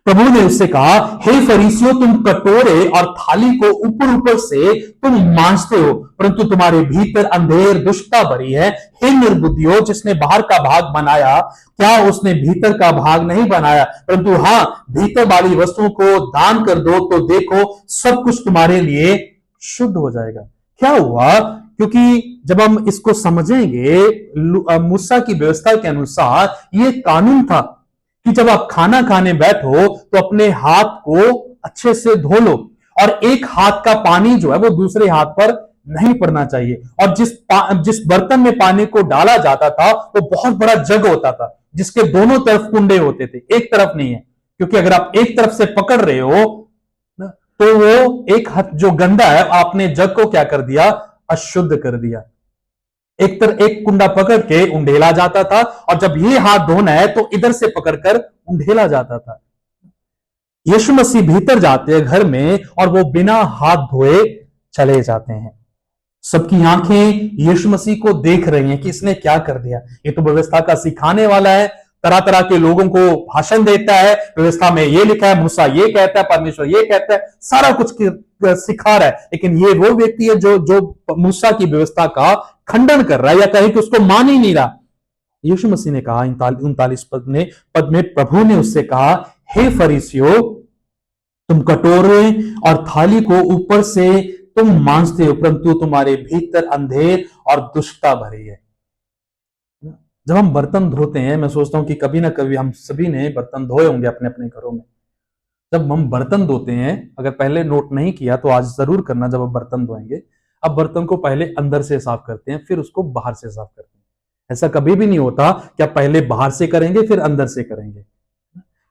प्रभु ने उससे कहा, हे फरीसियों, तुम कटोरे और थाली को ऊपर ऊपर से तुम मांजते हो, परंतु तुम्हारे भीतर अंधेर दुष्टता भरी है। हे निर्बुद्धियों, जिसने बाहर का भाग बनाया, क्या उसने भीतर का भाग नहीं बनाया? परंतु हाँ, भीतर वाली वस्तुओं को दान कर दो, तो देखो सब कुछ तुम्हारे लिए शुद्ध हो जाएगा। क्या हुआ? क्योंकि जब हम इसको समझेंगे, मूसा की व्यवस्था के अनुसार ये कानून था कि जब आप खाना खाने बैठो तो अपने हाथ को अच्छे से धो लो, और एक हाथ का पानी जो है वो दूसरे हाथ पर नहीं पड़ना चाहिए। और जिस बर्तन में पानी को डाला जाता था वो बहुत बड़ा जग होता था जिसके दोनों तरफ कुंडे होते थे, एक तरफ नहीं है, क्योंकि अगर आप एक तरफ से पकड़ रहे हो तो वो एक हाथ जो गंदा है आपने जग को क्या कर दिया, अशुद्ध कर दिया। एक कुंडा पकड़ के उंडेला जाता था और जब ये हाथ धोना है तो इधर से पकड़कर उंडेला जाता था। यीशु मसीह भीतर जाते हैं घर में और वो बिना हाथ धोए चले जाते हैं। सबकी आंखें यीशु मसीह को देख रही हैं कि इसने क्या कर दिया। ये तो व्यवस्था का सिखाने वाला है, तरह तरह के लोगों को भाषण देता है, व्यवस्था में ये लिखा है, मूसा ये कहता है, परमेश्वर ये कहता है, सारा कुछ सिखा रहा है। लेकिन ये वो व्यक्ति है जो मूसा की व्यवस्था का खंडन कर रहा है या कहे कि उसको मान ही नहीं रहा। यीशु मसीह ने कहा 39 पद में प्रभु ने उससे कहा, हे फरीसियों, तुम कटोरे और थाली को ऊपर से तुम मांजते हो परंतु तुम्हारे भीतर अंधेर और दुष्टता भरी है। जब हम बर्तन धोते हैं, मैं सोचता हूं कि कभी ना कभी हम सभी ने बर्तन धोए होंगे अपने अपने घरों में। जब हम बर्तन धोते हैं, अगर पहले नोट नहीं किया तो आज जरूर करना, जब आप बर्तन धोएंगे अब बर्तन को पहले अंदर से साफ करते हैं फिर उसको बाहर से साफ करते हैं। ऐसा कभी भी नहीं होता कि आप पहले बाहर से करेंगे फिर अंदर से करेंगे,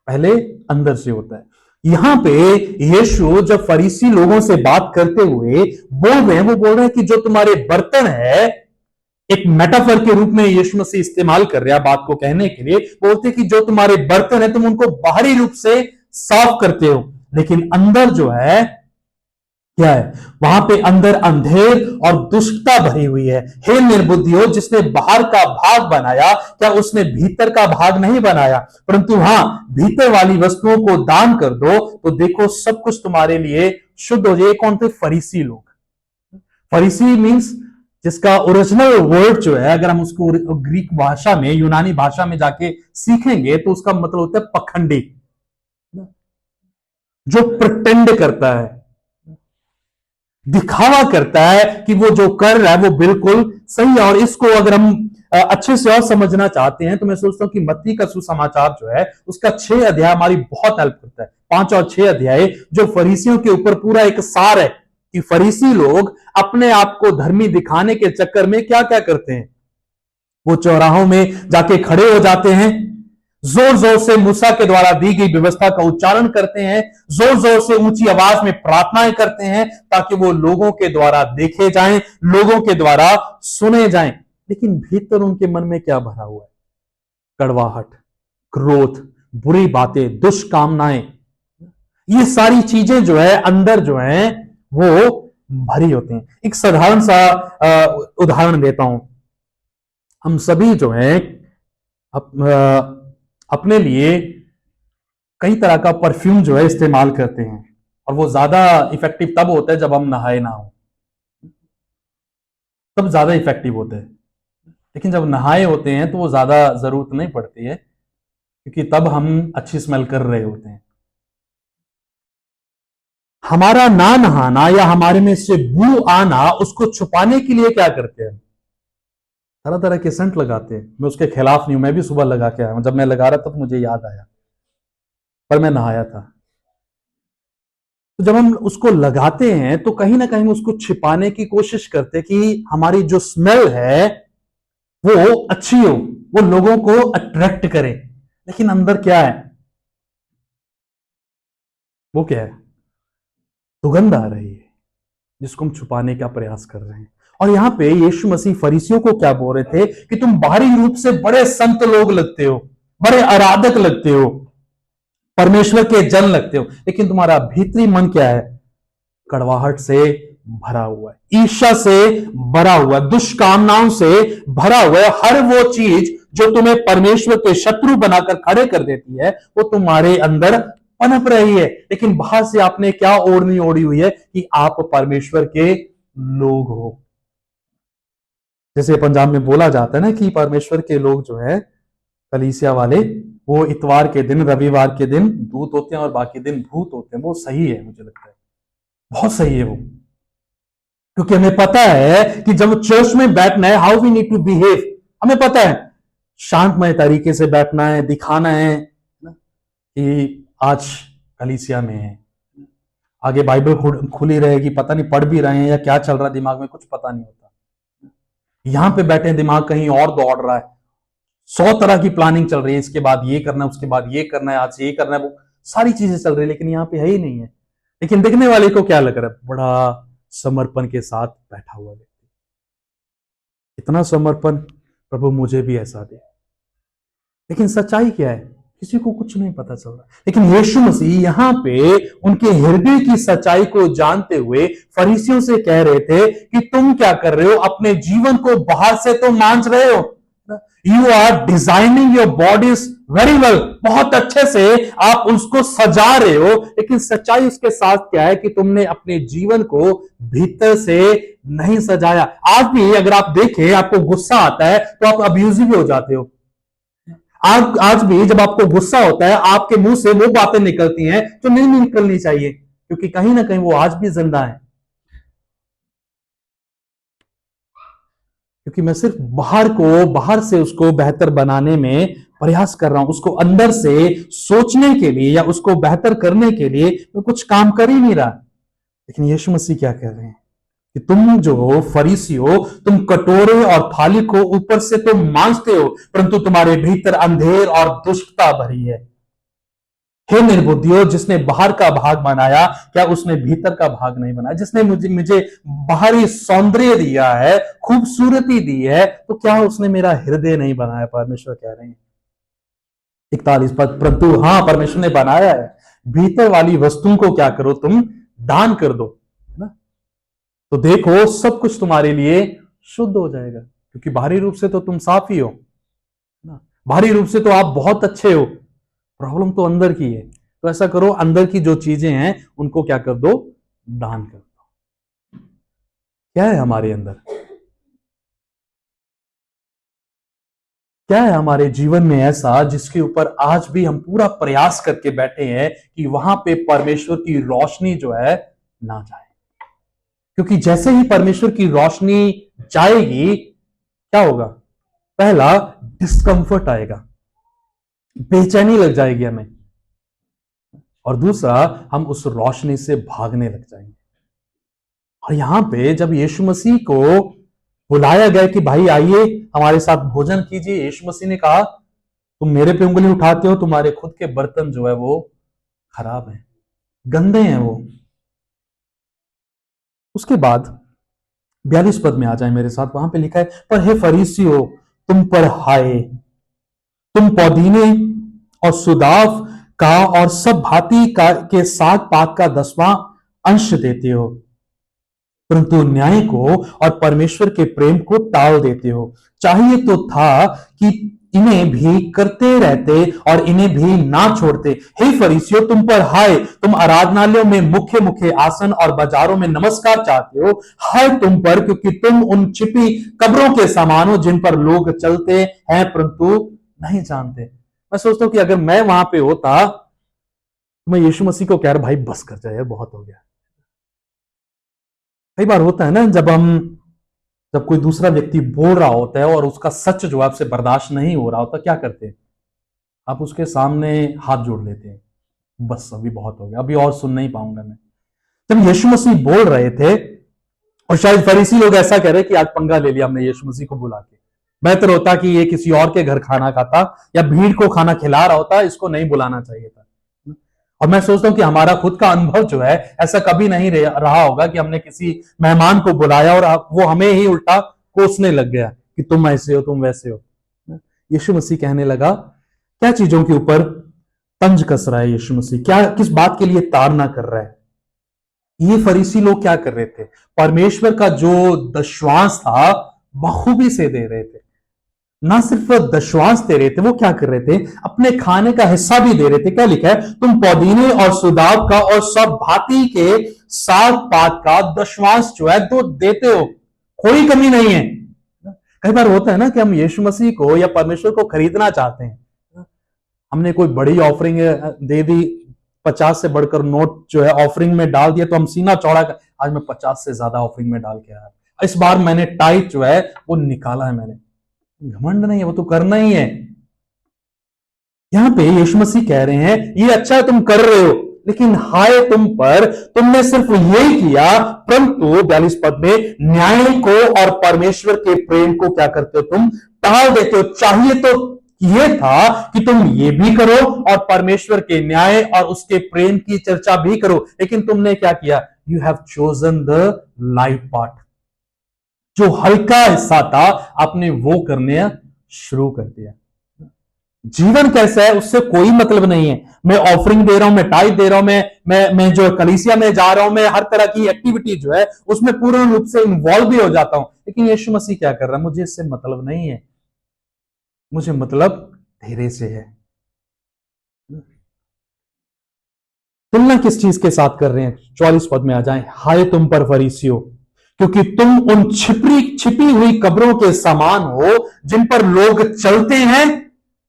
पहले अंदर से होता है। यहां पे यीशु जब फरीसी लोगों से बात करते हुए बोल रहे हैं, वो बोल रहे हैं कि जो तुम्हारे बर्तन है, एक मेटाफर के रूप में यीशु मसीह इस्तेमाल कर रहा है बात को कहने के लिए। बोलते कि जो तुम्हारे बर्तन है तुम उनको बाहरी रूप से साफ करते हो, लेकिन अंदर जो है क्या है, वहां पे अंदर अंधेर और दुष्टता भरी हुई है। हे निर्बुद्धियों, जिसने बाहर का भाग बनाया क्या उसने भीतर का भाग नहीं बनाया? परंतु हां, भीतर वाली वस्तुओं को दान कर दो तो देखो सब कुछ तुम्हारे लिए शुद्ध हो जाए। कौन थे? फरीसी लोग। फरीसी मीन्स जिसका ओरिजिनल वर्ड जो है, अगर हम उसको ग्रीक भाषा में, यूनानी भाषा में जाके सीखेंगे तो उसका मतलब होता है पखंडी, जो प्रिटेंड करता है, दिखावा करता है कि वो जो कर रहा है वो बिल्कुल सही है। और इसको अगर हम अच्छे से और समझना चाहते हैं तो मैं सोचता हूं कि मत्ती का सुसमाचार जो है उसका 6 अध्याय हमारी बहुत हेल्प करता है। 5 और 6 अध्याय जो फरीसियों के ऊपर पूरा एक सार है कि फरीसी लोग अपने आप को धर्मी दिखाने के चक्कर में क्या क्या करते हैं। वो चौराहों में जाके खड़े हो जाते हैं, जोर जोर से मूसा के द्वारा दी गई व्यवस्था का उच्चारण करते हैं, जोर जोर से ऊंची आवाज में प्रार्थनाएं करते हैं ताकि वो लोगों के द्वारा देखे जाएं, लोगों के द्वारा सुने जाएं। लेकिन भीतर उनके मन में क्या भरा हुआ है? कड़वाहट, क्रोध, बुरी बातें, दुष्कामनाएं, ये सारी चीजें जो है अंदर जो है वो भरी होती हैं। एक साधारण सा उदाहरण देता हूं। हम सभी जो है अपने लिए कई तरह का परफ्यूम जो है इस्तेमाल करते हैं और वो ज्यादा इफेक्टिव तब होता है जब हम नहाए ना हो, तब ज्यादा इफेक्टिव होता है। लेकिन जब नहाए होते हैं तो वो ज्यादा जरूरत नहीं पड़ती है क्योंकि तब हम अच्छी स्मेल कर रहे होते हैं। हमारा ना नहाना या हमारे में से बू आना, उसको छुपाने के लिए क्या करते हैं? तरह तरह के सेंट लगाते हैं। मैं उसके खिलाफ नहीं हूं, मैं भी सुबह लगा के आया हूं। जब मैं लगा रहा था तो मुझे याद आया, पर मैं नहाया था। तो जब हम उसको लगाते हैं तो कहीं ना कहीं उसको छिपाने की कोशिश करते हैं कि हमारी जो स्मेल है वो अच्छी हो, वो लोगों को अट्रैक्ट करे। लेकिन अंदर क्या है? वो क्या है? दुर्गंध आ रही है जिसको हम छुपाने का प्रयास कर रहे हैं। और यहां पे यीशु मसीह फरीसियों को क्या बोल रहे थे कि तुम बाहरी रूप से बड़े संत लोग लगते हो, बड़े आराधक लगते हो, परमेश्वर के जन लगते हो, लेकिन तुम्हारा भीतरी मन क्या है? कड़वाहट से भरा हुआ है, ईर्ष्या से भरा हुआ है, दुष्कामनाओं से भरा हुआ है। हर वो चीज जो तुम्हें परमेश्वर के शत्रु बनाकर खड़े कर देती है वो तुम्हारे अंदर पनप रही है। लेकिन बाहर से आपने क्या ओढ़नी ओढ़ी हुई है कि आप परमेश्वर के लोग हो। जैसे पंजाब में बोला जाता है ना कि परमेश्वर के लोग जो है कलीसिया वाले, वो इतवार के दिन, रविवार के दिन दूत होते हैं और बाकी दिन भूत होते हैं। वो सही है, मुझे लगता है बहुत सही है वो, क्योंकि हमें पता है कि जब चर्च में बैठना है, how we need to behave, हमें पता है शांतमय तरीके से बैठना है, दिखाना है कि आज कलीसिया में है, आगे बाइबल खुली रहेगी, पता नहीं पढ़ भी रहे हैं या क्या चल रहा है दिमाग में, कुछ पता नहीं होता। यहां पे बैठे हैं, दिमाग कहीं और दौड़ रहा है, 100 तरह की प्लानिंग चल रही है, इसके बाद ये करना है, उसके बाद ये करना है, आज से ये करना है, वो सारी चीजें चल रही है, लेकिन यहाँ पे है ही नहीं है। लेकिन दिखने वाले को क्या लग रहा है? बड़ा समर्पण के साथ बैठा हुआ व्यक्ति, इतना समर्पण, प्रभु मुझे भी ऐसा दे। लेकिन सच्चाई क्या है? किसी को कुछ नहीं पता चल रहा। लेकिन यीशु मसीह यहां पे उनके हृदय की सच्चाई को जानते हुए फरीसियों से कह रहे थे कि तुम क्या कर रहे हो? अपने जीवन को बाहर से तो मांझ रहे हो, you are designing your bodies very well, बहुत अच्छे से आप उसको सजा रहे हो, लेकिन सच्चाई उसके साथ क्या है कि तुमने अपने जीवन को भीतर से नहीं सजाया। आज भी अगर आप देखें, आपको गुस्सा आता है तो आप अब्यूजिव भी हो जाते हो। आज भी जब आपको गुस्सा होता है, आपके मुंह से वो बातें निकलती हैं जो नहीं निकलनी चाहिए, क्योंकि कहीं ना कहीं वो आज भी जिंदा है। क्योंकि मैं सिर्फ बाहर से उसको बेहतर बनाने में प्रयास कर रहा हूं, उसको अंदर से सोचने के लिए या उसको बेहतर करने के लिए मैं कुछ काम कर ही नहीं रहा। लेकिन यीशु मसीह क्या कह रहे हैं कि तुम जो फरीसी हो, तुम कटोरे और थाली को ऊपर से तो मांजते हो, परंतु तुम्हारे भीतर अंधेर और दुष्टता भरी है। हे निर्बुद्धियों, जिसने बाहर का भाग बनाया, क्या उसने भीतर का भाग नहीं बनाया? जिसने मुझे बाहरी सौंदर्य दिया है, खूबसूरती दी है, तो क्या उसने मेरा हृदय नहीं बनाया? परमेश्वर कह रहे हैं 41 पद, परंतु हाँ, परमेश्वर ने बनाया है, भीतर वाली वस्तुओं को क्या करो? तुम दान कर दो, है ना? तो देखो सब कुछ तुम्हारे लिए शुद्ध हो जाएगा, क्योंकि बाहरी रूप से तो तुम साफ ही हो ना, बाहरी रूप से तो आप बहुत अच्छे हो, प्रॉब्लम तो अंदर की है। तो ऐसा करो, अंदर की जो चीजें हैं उनको क्या कर दो? दान कर दो। क्या है हमारे अंदर? क्या है हमारे जीवन में ऐसा जिसके ऊपर आज भी हम पूरा प्रयास करके बैठे हैं कि वहां पे परमेश्वर की रोशनी जो है ना जाए? क्योंकि जैसे ही परमेश्वर की रोशनी जाएगी, क्या होगा? पहला, डिस्कंफर्ट आएगा, बेचैनी लग जाएगी हमें, और दूसरा, हम उस रोशनी से भागने लग जाएंगे। और यहां पे जब यीशु मसीह को बुलाया गया कि भाई आइए हमारे साथ भोजन कीजिए, यीशु मसीह ने कहा तुम मेरे पे उंगली उठाते हो, तुम्हारे खुद के बर्तन जो है वो खराब हैं, गंदे हैं वो। उसके बाद 42 पद में आ जाए मेरे साथ, वहां पे लिखा है, पर हे फरीसी हो, तुम पर हाय, तुम पुदीने और सुदाफ का और सब भांति का के साग पात का 10वां अंश देते हो, परंतु न्याय को और परमेश्वर के प्रेम को टाल देते हो। चाहिए तो था कि इन्हें भी करते रहते और इन्हें भी ना छोड़ते। हे फरीसियों, तुम पर हाय, तुम आराधनालयों में मुख्य मुख्य आसन और बाजारों में नमस्कार चाहते हो। हाय तुम पर, क्योंकि तुम उन छिपी कब्रों के समान हो जिन पर लोग चलते हैं परंतु नहीं जानते। मैं सोचता हूं कि अगर मैं वहां पे होता तो मैं यीशु मसीह को कह रहा, भाई बस कर जाए, बहुत हो गया। कई बार होता है ना, जब कोई दूसरा व्यक्ति बोल रहा होता है और उसका सच जो आपसे बर्दाश्त नहीं हो रहा होता, क्या करते हैं? आप उसके सामने हाथ जोड़ लेते हैं, बस अभी बहुत हो गया, अभी और सुन नहीं पाऊंगा मैं। जब यीशु मसीह बोल रहे थे, और शायद फरीसी लोग ऐसा कह रहे कि आज पंगा ले लिया हमने यीशु मसीह को बुला के, बेहतर होता कि ये किसी और के घर खाना खाता या भीड़ को खाना खिला रहा होता, इसको नहीं बुलाना चाहिए था। और मैं सोचता हूं कि हमारा खुद का अनुभव जो है, ऐसा कभी नहीं रहा होगा कि हमने किसी मेहमान को बुलाया और वो हमें ही उल्टा कोसने लग गया कि तुम ऐसे हो, तुम वैसे हो। यीशु मसीह कहने लगा, क्या चीजों के ऊपर तंज कस रहा है यीशु मसीह? क्या किस बात के लिए ताड़ना कर रहा है? ये फरीसी लोग क्या कर रहे थे? परमेश्वर का जो दशवांश था बखूबी से दे रहे थे। ना सिर्फ दशवांश दे रहे थे, वो क्या कर रहे थे? अपने खाने का हिस्सा भी दे रहे थे। क्या लिखा है? तुम पुदीने और सुदाब का और सब भांति के साग पात का दशवांश जो है तो देते हो, कोई कमी नहीं है। कई बार होता है ना कि हम यीशु मसीह को या परमेश्वर को खरीदना चाहते हैं, हमने कोई बड़ी ऑफरिंग दे दी, 50 से बढ़कर नोट जो है ऑफरिंग में डाल दिया, तो हम सीना चौड़ा कर, आज मैं 50 से ज्यादा ऑफरिंग में डाल के आया, इस बार मैंने टाइट जो है वो निकाला है। मैंने घमंड नहीं है, वो तो करना ही है। यहां पे यीशु मसीह कह रहे हैं ये अच्छा है तुम कर रहे हो, लेकिन हाय तुम पर, तुमने सिर्फ यही किया, परंतु 42 पद में न्याय को और परमेश्वर के प्रेम को क्या करते हो, तुम टाल देते हो। चाहिए तो ये था कि तुम ये भी करो और परमेश्वर के न्याय और उसके प्रेम की चर्चा भी करो, लेकिन तुमने क्या किया, you have chosen the light part, जो हल्का हिस्सा था आपने वो करने शुरू कर दिया। जीवन कैसा है उससे कोई मतलब नहीं है। मैं ऑफरिंग दे रहा हूं, मैं टाइप दे रहा हूं, मैं जो कलीसिया में जा रहा हूं, मैं हर तरह की एक्टिविटी जो है उसमें पूर्ण रूप से इन्वॉल्व भी हो जाता हूं, लेकिन यीशु मसीह क्या कर रहा है, मुझे इससे मतलब नहीं है, मुझे मतलब तेरे से है। तुलना किस चीज के साथ कर रहे हैं, 44 पद में आ जाएं। हाय तुम पर फरीसियों, क्योंकि तुम उन छिपी हुई कब्रों के समान हो जिन पर लोग चलते हैं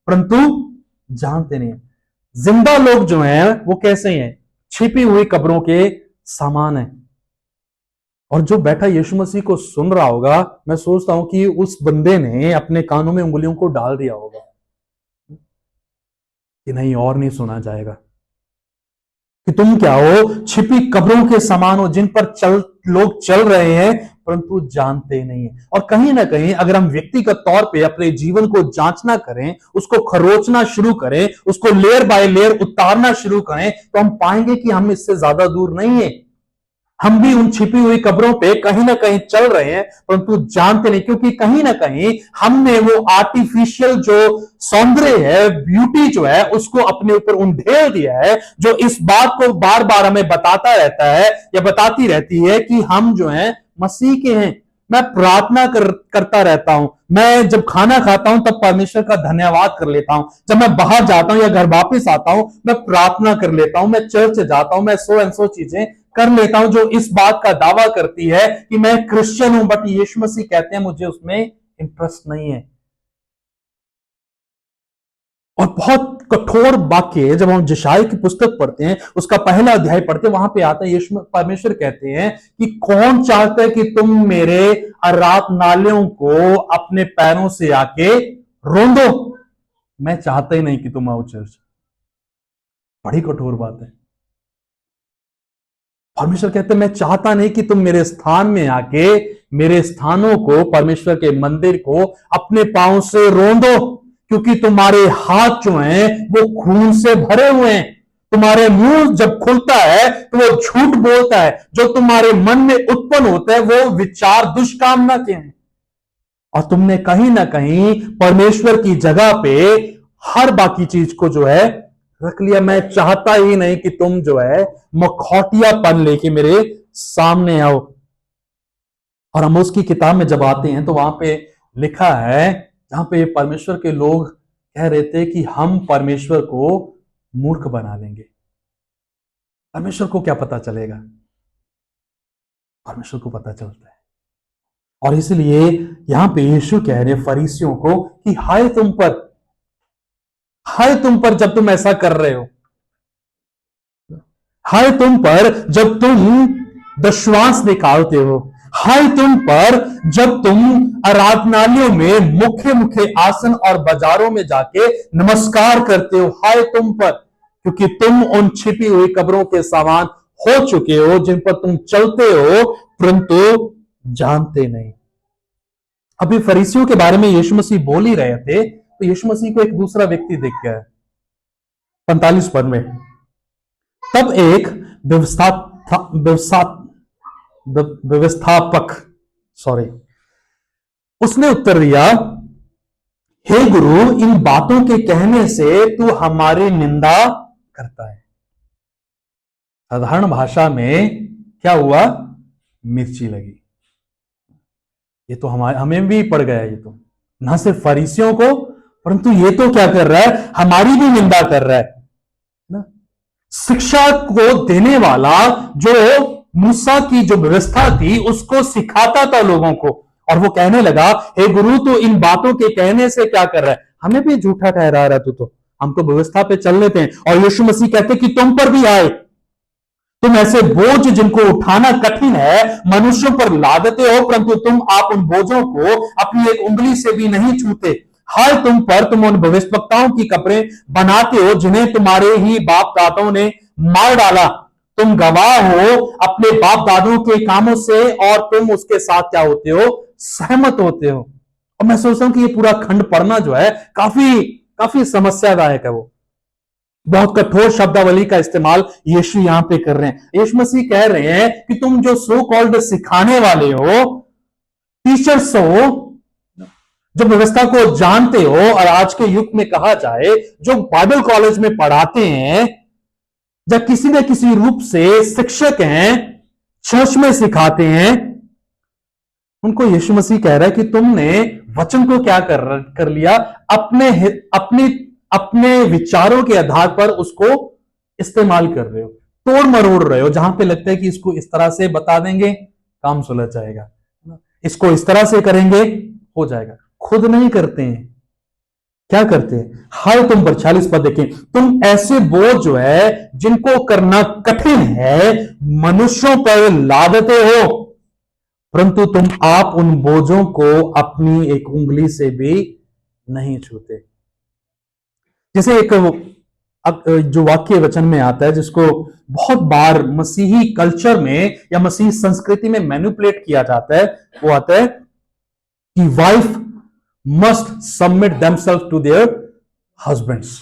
परंतु जानते नहीं। जिंदा लोग जो हैं वो कैसे हैं, छिपी हुई कब्रों के समान है। और जो बैठा यीशु मसीह को सुन रहा होगा, मैं सोचता हूं कि उस बंदे ने अपने कानों में उंगलियों को डाल दिया होगा कि नहीं और नहीं सुना जाएगा, कि तुम क्या हो, छिपी कब्रों के समान हो जिन पर लोग चल रहे हैं परंतु जानते नहीं है। और कहीं ना कहीं अगर हम व्यक्तिगत तौर पे अपने जीवन को जांचना करें, उसको खरोचना शुरू करें, उसको लेयर बाय लेयर उतारना शुरू करें, तो हम पाएंगे कि हम इससे ज्यादा दूर नहीं है। हम भी उन छिपी हुई कब्रों पे कहीं ना कहीं चल रहे हैं परंतु जानते नहीं, क्योंकि कहीं ना कहीं हमने वो आर्टिफिशियल जो सौंदर्य है, ब्यूटी जो है, उसको अपने ऊपर उंडेल दिया है, जो इस बात को बार बार हमें बताता रहता है या बताती रहती है कि हम जो है मसीह के हैं। मैं प्रार्थना करता रहता हूं, मैं जब खाना खाता हूं तब परमेश्वर का धन्यवाद कर लेता हूं, जब मैं बाहर जाता हूं या घर वापस आता हूं मैं प्रार्थना कर लेता हूं, मैं चर्च जाता हूं, मैं सो एंड सो चीजें कर लेता हूं जो इस बात का दावा करती है कि मैं क्रिश्चियन हूं। बट यीशु मसीह कहते हैं मुझे उसमें इंटरेस्ट नहीं है। और बहुत कठोर वाक्य जब हम यशायाह की पुस्तक पढ़ते हैं, उसका पहला अध्याय पढ़ते हैं, वहां पे आता है यीशु परमेश्वर कहते हैं कि कौन चाहता है कि तुम मेरे आराधनालयों को अपने पैरों से आके रोंदो। मैं चाहता ही नहीं कि तुम आओ चर्च। बड़ी कठोर बात है। परमेश्वर कहते हैं मैं चाहता नहीं कि तुम मेरे स्थान में आके मेरे स्थानों को, परमेश्वर के मंदिर को अपने पांव से रोंदो, क्योंकि तुम्हारे हाथ जो हैं वो खून से भरे हुए हैं। तुम्हारे मुंह जब खुलता है तो वो झूठ बोलता है। जो तुम्हारे मन में उत्पन्न होता है वो विचार दुष्कामना के हैं। और तुमने कहीं ना कहीं परमेश्वर की जगह पे हर बाकी चीज को जो है रख लिया। मैं चाहता ही नहीं कि तुम जो है मखौटियापन लेके मेरे सामने आओ। और हम उसकी किताब में जब आते हैं तो वहां पे लिखा है, जहां पे परमेश्वर के लोग कह रहे थे कि हम परमेश्वर को मूर्ख बना लेंगे। परमेश्वर को क्या पता चलेगा, परमेश्वर को पता चलता है। और इसलिए यहां पे यीशु कह रहे फरीसियों को कि हाय तुम पर, हाय तुम पर जब तुम ऐसा कर रहे हो, हाय तुम पर जब तुम दशवांश निकालते हो, हाय तुम पर जब तुम आराधनालयों में मुख्य मुख्य आसन और बाजारों में जाके नमस्कार करते हो। हाय तुम पर, क्योंकि तुम उन छिपी हुई कब्रों के समान हो चुके हो जिन पर तुम चलते हो परंतु जानते नहीं। अभी फरीसियों के बारे में यीशु मसीह बोल ही रहे थे तो यीशु मसीह को एक दूसरा व्यक्ति दिख गया है 45 पद में। तब एक व्यवस्थापक उसने उत्तर दिया, हे गुरु, इन बातों के कहने से तू हमारी निंदा करता है। साधारण भाषा में क्या हुआ, मिर्ची लगी। ये तो हमें भी पड़ गया। ये तो ना सिर्फ फरीसियों को परंतु ये तो क्या कर रहा है, हमारी भी निंदा कर रहा है ना। शिक्षा को देने वाला जो मूसा की जो व्यवस्था थी उसको सिखाता था लोगों को, और वो कहने लगा, हे गुरु, तो इन बातों के कहने से क्या कर रहा है, हमें भी झूठा ठहरा रहा है। तो हम तो व्यवस्था पे चल लेते हैं। और यीशु मसीह कहते कि तुम पर भी आए, तुम ऐसे बोझ जिनको उठाना कठिन है मनुष्यों पर लादते हो, परंतु आप उन बोझों को अपनी एक उंगली से भी नहीं छूते। हाय तुम पर, तुम उन भविष्यवक्ताओं की कब्रें बनाते हो जिन्हें तुम्हारे ही बाप दादाओं ने मार डाला, तुम गवाह हो अपने बाप दादों के कामों से और तुम उसके साथ क्या होते हो, सहमत होते हो। और मैं सोचता हूं कि ये पूरा खंड पढ़ना जो है काफी काफी समस्यादायक है। वो बहुत कठोर शब्दावली का इस्तेमाल यीशु यहां पे कर रहे हैं। यीशु मसीह कह रहे हैं कि तुम जो सो कॉल्ड सिखाने वाले हो, टीचर्स हो, जो व्यवस्था को जानते हो, और आज के युग में कहा जाए जो बाइबल कॉलेज में पढ़ाते हैं या किसी न किसी रूप से शिक्षक हैं, चर्च में सिखाते हैं, उनको यीशु मसीह कह रहा है कि तुमने वचन को क्या कर लिया, अपने अपने अपने विचारों के आधार पर उसको इस्तेमाल कर रहे हो, तोड़ मरोड़ रहे हो। जहां पे लगता है कि इसको इस तरह से बता देंगे काम सुलझ जाएगा, इसको इस तरह से करेंगे हो जाएगा, खुद नहीं करते हैं। क्या करते हैं? हाय तुम पर 46 पद देखें, तुम ऐसे बोझ जो है जिनको करना कठिन है मनुष्यों पर लादते हो, परंतु तुम आप उन बोझों को अपनी एक उंगली से भी नहीं छूते। जैसे एक जो वाक्य वचन में आता है जिसको बहुत बार मसीही कल्चर में या मसीही संस्कृति में मैनिपुलेट किया जाता है, वो आता है कि wife must submit themselves to their husbands,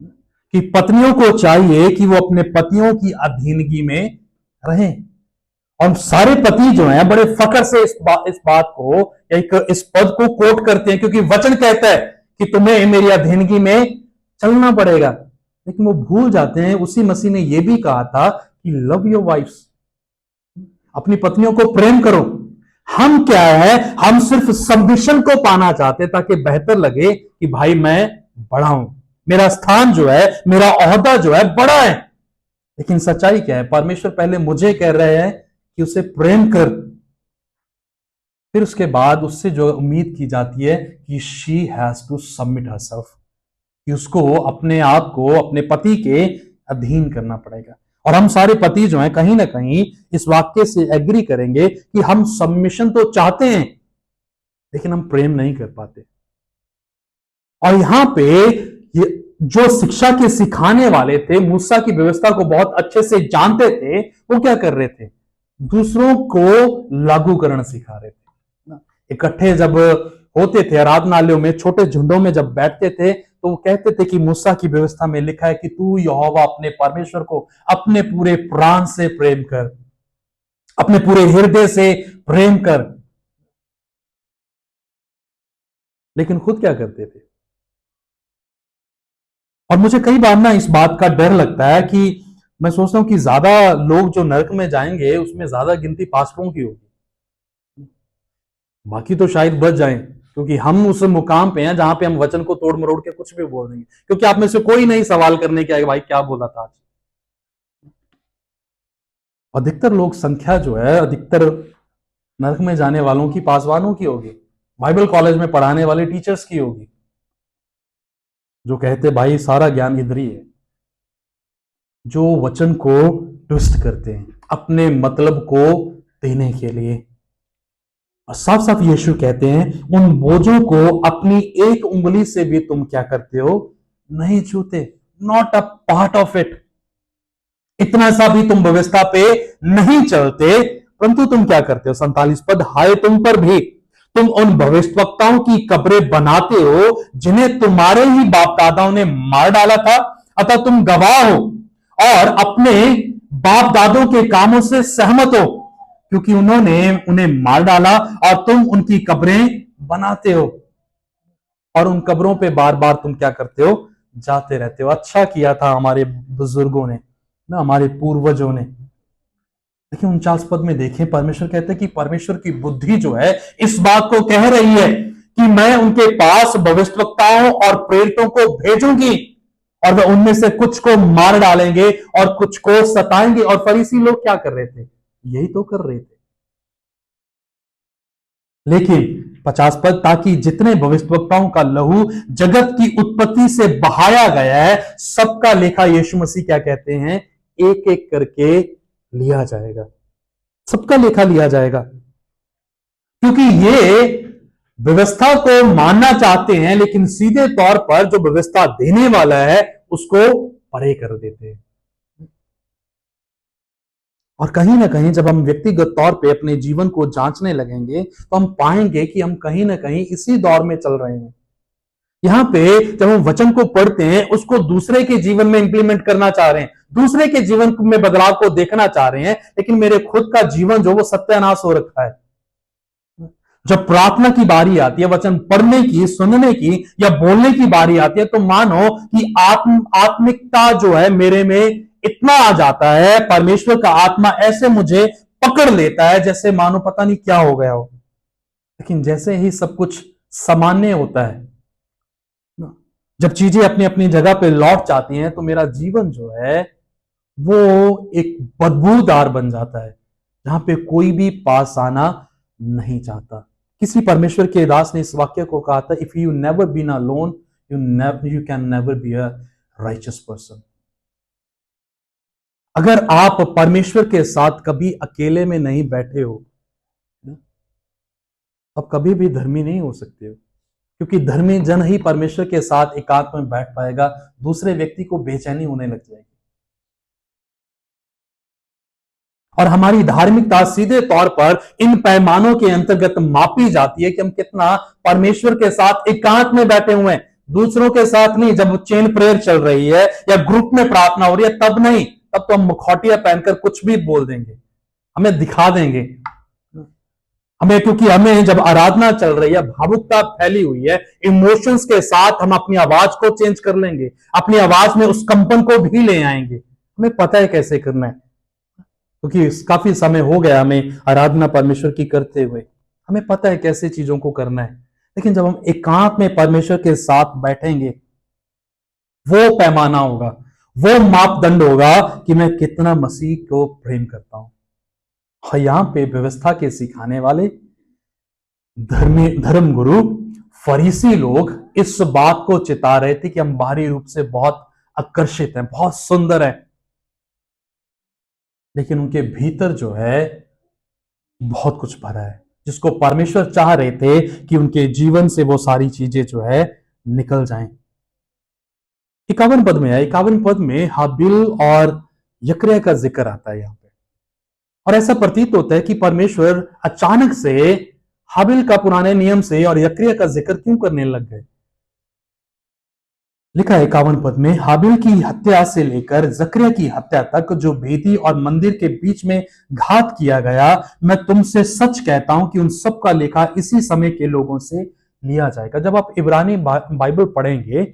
कि पत्नियों को चाहिए कि वो अपने पतियों की अधीनगी में रहें। और सारे पति जो हैं बड़े फख्र से इस बात को या इस पद को कोट करते हैं, क्योंकि वचन कहता है कि तुम्हें मेरी अधीनगी में चलना पड़ेगा। लेकिन वो भूल जाते हैं उसी मसीह ने यह भी कहा था कि लव योर वाइफ्स, अपनी पत्नियों को प्रेम करो। हम क्या है, हम सिर्फ सबमिशन को पाना चाहते ताकि बेहतर लगे कि भाई मैं बड़ा हूं, मेरा स्थान जो है, मेरा ओहदा जो है बड़ा है। लेकिन सच्चाई क्या है? परमेश्वर पहले मुझे कह रहे हैं कि उसे प्रेम कर, फिर उसके बाद उससे जो उम्मीद की जाती है कि she has to submit herself, कि उसको अपने आप को अपने पति के अधीन करना पड़ेगा। और हम सारे पति जो हैं कहीं ना कहीं इस वाक्य से एग्री करेंगे कि हम सबमिशन तो चाहते हैं लेकिन हम प्रेम नहीं कर पाते। और यहां पे ये जो शिक्षा के सिखाने वाले थे, मूसा की व्यवस्था को बहुत अच्छे से जानते थे, वो क्या कर रहे थे? दूसरों को लागूकरण सिखा रहे थे। इकट्ठे जब होते थे आराधनालयों में, छोटे झुंडों में जब बैठते थे, तो वो कहते थे कि मूसा की व्यवस्था में लिखा है कि तू यहोवा अपने परमेश्वर को अपने पूरे प्राण से प्रेम कर, अपने पूरे हृदय से प्रेम कर। लेकिन खुद क्या करते थे? और मुझे कई बार ना इस बात का डर लगता है कि मैं सोचता हूं कि ज्यादा लोग जो नरक में जाएंगे उसमें ज्यादा गिनती पास्टरों की होगी, बाकी तो शायद बच जाएं, क्योंकि हम उस मुकाम पे हैं जहां पे हम वचन को तोड़ मरोड़ के कुछ भी बोल देंगे, क्योंकि आप में से कोई नहीं सवाल करने के आएगा भाई क्या बोला था आज। अधिकतर लोग संख्या जो है अधिकतर नरक में जाने वालों की पासवानों की होगी, बाइबल कॉलेज में पढ़ाने वाले टीचर्स की होगी, जो कहते भाई सारा ज्ञान इधर ही है, जो वचन को ट्विस्ट करते हैं अपने मतलब को देने के लिए। और साफ साफ यीशु कहते हैं उन बोझों को अपनी एक उंगली से भी तुम क्या करते हो, नहीं छूते, not a part of it. इतना सा भी तुम व्यवस्था पे नहीं चलते, परंतु तुम क्या करते हो? 47 पद, हाय तुम पर भी, तुम उन भविष्यवक्ताओं की कब्रें बनाते हो जिन्हें तुम्हारे ही बाप दादाओं ने मार डाला था, अतः तुम गवाह हो और अपने बाप दादों के कामों से सहमत हो, क्योंकि उन्होंने उन्हें मार डाला और तुम उनकी कब्रें बनाते हो और उन कब्रों पे बार बार तुम क्या करते हो, जाते रहते हो। अच्छा किया था हमारे बुजुर्गों ने ना, हमारे पूर्वजों ने। देखिए 49 पद में देखें, परमेश्वर कहते हैं कि परमेश्वर की बुद्धि जो है इस बात को कह रही है कि मैं उनके पास भविष्यवक्ताओं और प्रेरितों को भेजूंगी और वे उनमें से कुछ को मार डालेंगे और कुछ को सताएंगे। और फरीसी लोग क्या कर रहे थे? यही तो कर रहे थे। लेकिन 50 पद, ताकि जितने भविष्यवक्ताओं का लहू जगत की उत्पत्ति से बहाया गया है सबका लेखा यीशु मसीह क्या कहते हैं, एक एक करके लिया जाएगा, सबका लेखा लिया जाएगा। क्योंकि ये व्यवस्था को मानना चाहते हैं लेकिन सीधे तौर पर जो व्यवस्था देने वाला है उसको परे कर देते हैं। और कहीं ना कहीं जब हम व्यक्तिगत तौर पे अपने जीवन को जांचने लगेंगे तो हम पाएंगे कि हम कहीं ना कहीं इसी दौर में चल रहे हैं। यहाँ पे जब हम वचन को पढ़ते हैं, उसको दूसरे के जीवन में इंप्लीमेंट करना चाह रहे हैं, दूसरे के जीवन में बदलाव को देखना चाह रहे हैं, लेकिन मेरे खुद का जीवन जो वो सत्यानाश हो रखा है। जब प्रार्थना की बारी आती है, वचन पढ़ने की, सुनने की या बोलने की बारी आती है, तो मानो कि आत्मिकता जो है मेरे में इतना आ जाता है, परमेश्वर का आत्मा ऐसे मुझे पकड़ लेता है जैसे मानो पता नहीं क्या हो गया हो। लेकिन जैसे ही सब कुछ सामान्य होता है, जब चीजें अपनी अपनी जगह पे लौट जाती हैं, तो मेरा जीवन जो है वो एक बदबूदार बन जाता है, जहां पे कोई भी पास आना नहीं चाहता। किसी परमेश्वर के दास ने इस वाक्य को कहा था, if you never been alone you can never be a righteous person. अगर आप परमेश्वर के साथ कभी अकेले में नहीं बैठे हो, आप कभी भी धर्मी नहीं हो सकते हो, क्योंकि धर्मी जन ही परमेश्वर के साथ एकांत में बैठ पाएगा। दूसरे व्यक्ति को बेचैनी होने लग जाएगी। और हमारी धार्मिकता सीधे तौर पर इन पैमानों के अंतर्गत मापी जाती है कि हम कितना परमेश्वर के साथ एकांत में बैठे हुए हैं, दूसरों के साथ नहीं। जब चेन प्रेयर चल रही है या ग्रुप में प्रार्थना हो रही है तब नहीं, तब तो हम मुखौटिया पहनकर कुछ भी बोल देंगे, हमें दिखा देंगे हमें, क्योंकि हमें जब आराधना चल रही है, भावुकता फैली हुई है, इमोशंस के साथ हम अपनी आवाज को चेंज कर लेंगे, अपनी आवाज में उस कंपन को भी ले आएंगे। हमें पता है कैसे करना है, क्योंकि काफी समय हो गया हमें आराधना परमेश्वर की करते हुए, हमें पता है कैसे चीजों को करना है। लेकिन जब हम एकांत में परमेश्वर के साथ बैठेंगे, वो पैमाना होगा, वो मापदंड होगा कि मैं कितना मसीह को प्रेम करता हूं। और यहां पे व्यवस्था के सिखाने वाले धर्म गुरु फरीसी लोग इस बात को चिता रहे थे कि हम बाहरी रूप से बहुत आकर्षित हैं, बहुत सुंदर है, लेकिन उनके भीतर जो है बहुत कुछ भरा है, जिसको परमेश्वर चाह रहे थे कि उनके जीवन से वो सारी चीजें जो है निकल जाएं। 51 पद में है, 51 पद में हाबिल और यक्रिया का जिक्र आता है यहां पे। और ऐसा प्रतीत होता है कि परमेश्वर अचानक से हाबिल का पुराने नियम से और यक्रिया का जिक्र क्यों करने लग गए। लिखा है 51 पद में, हाबिल की हत्या से लेकर जकरिया की हत्या तक जो वेदी और मंदिर के बीच में घात किया गया, मैं तुमसे सच कहता हूं कि उन सब का लेखा इसी समय के लोगों से लिया जाएगा। जब आप इब्रानी बाइबल पढ़ेंगे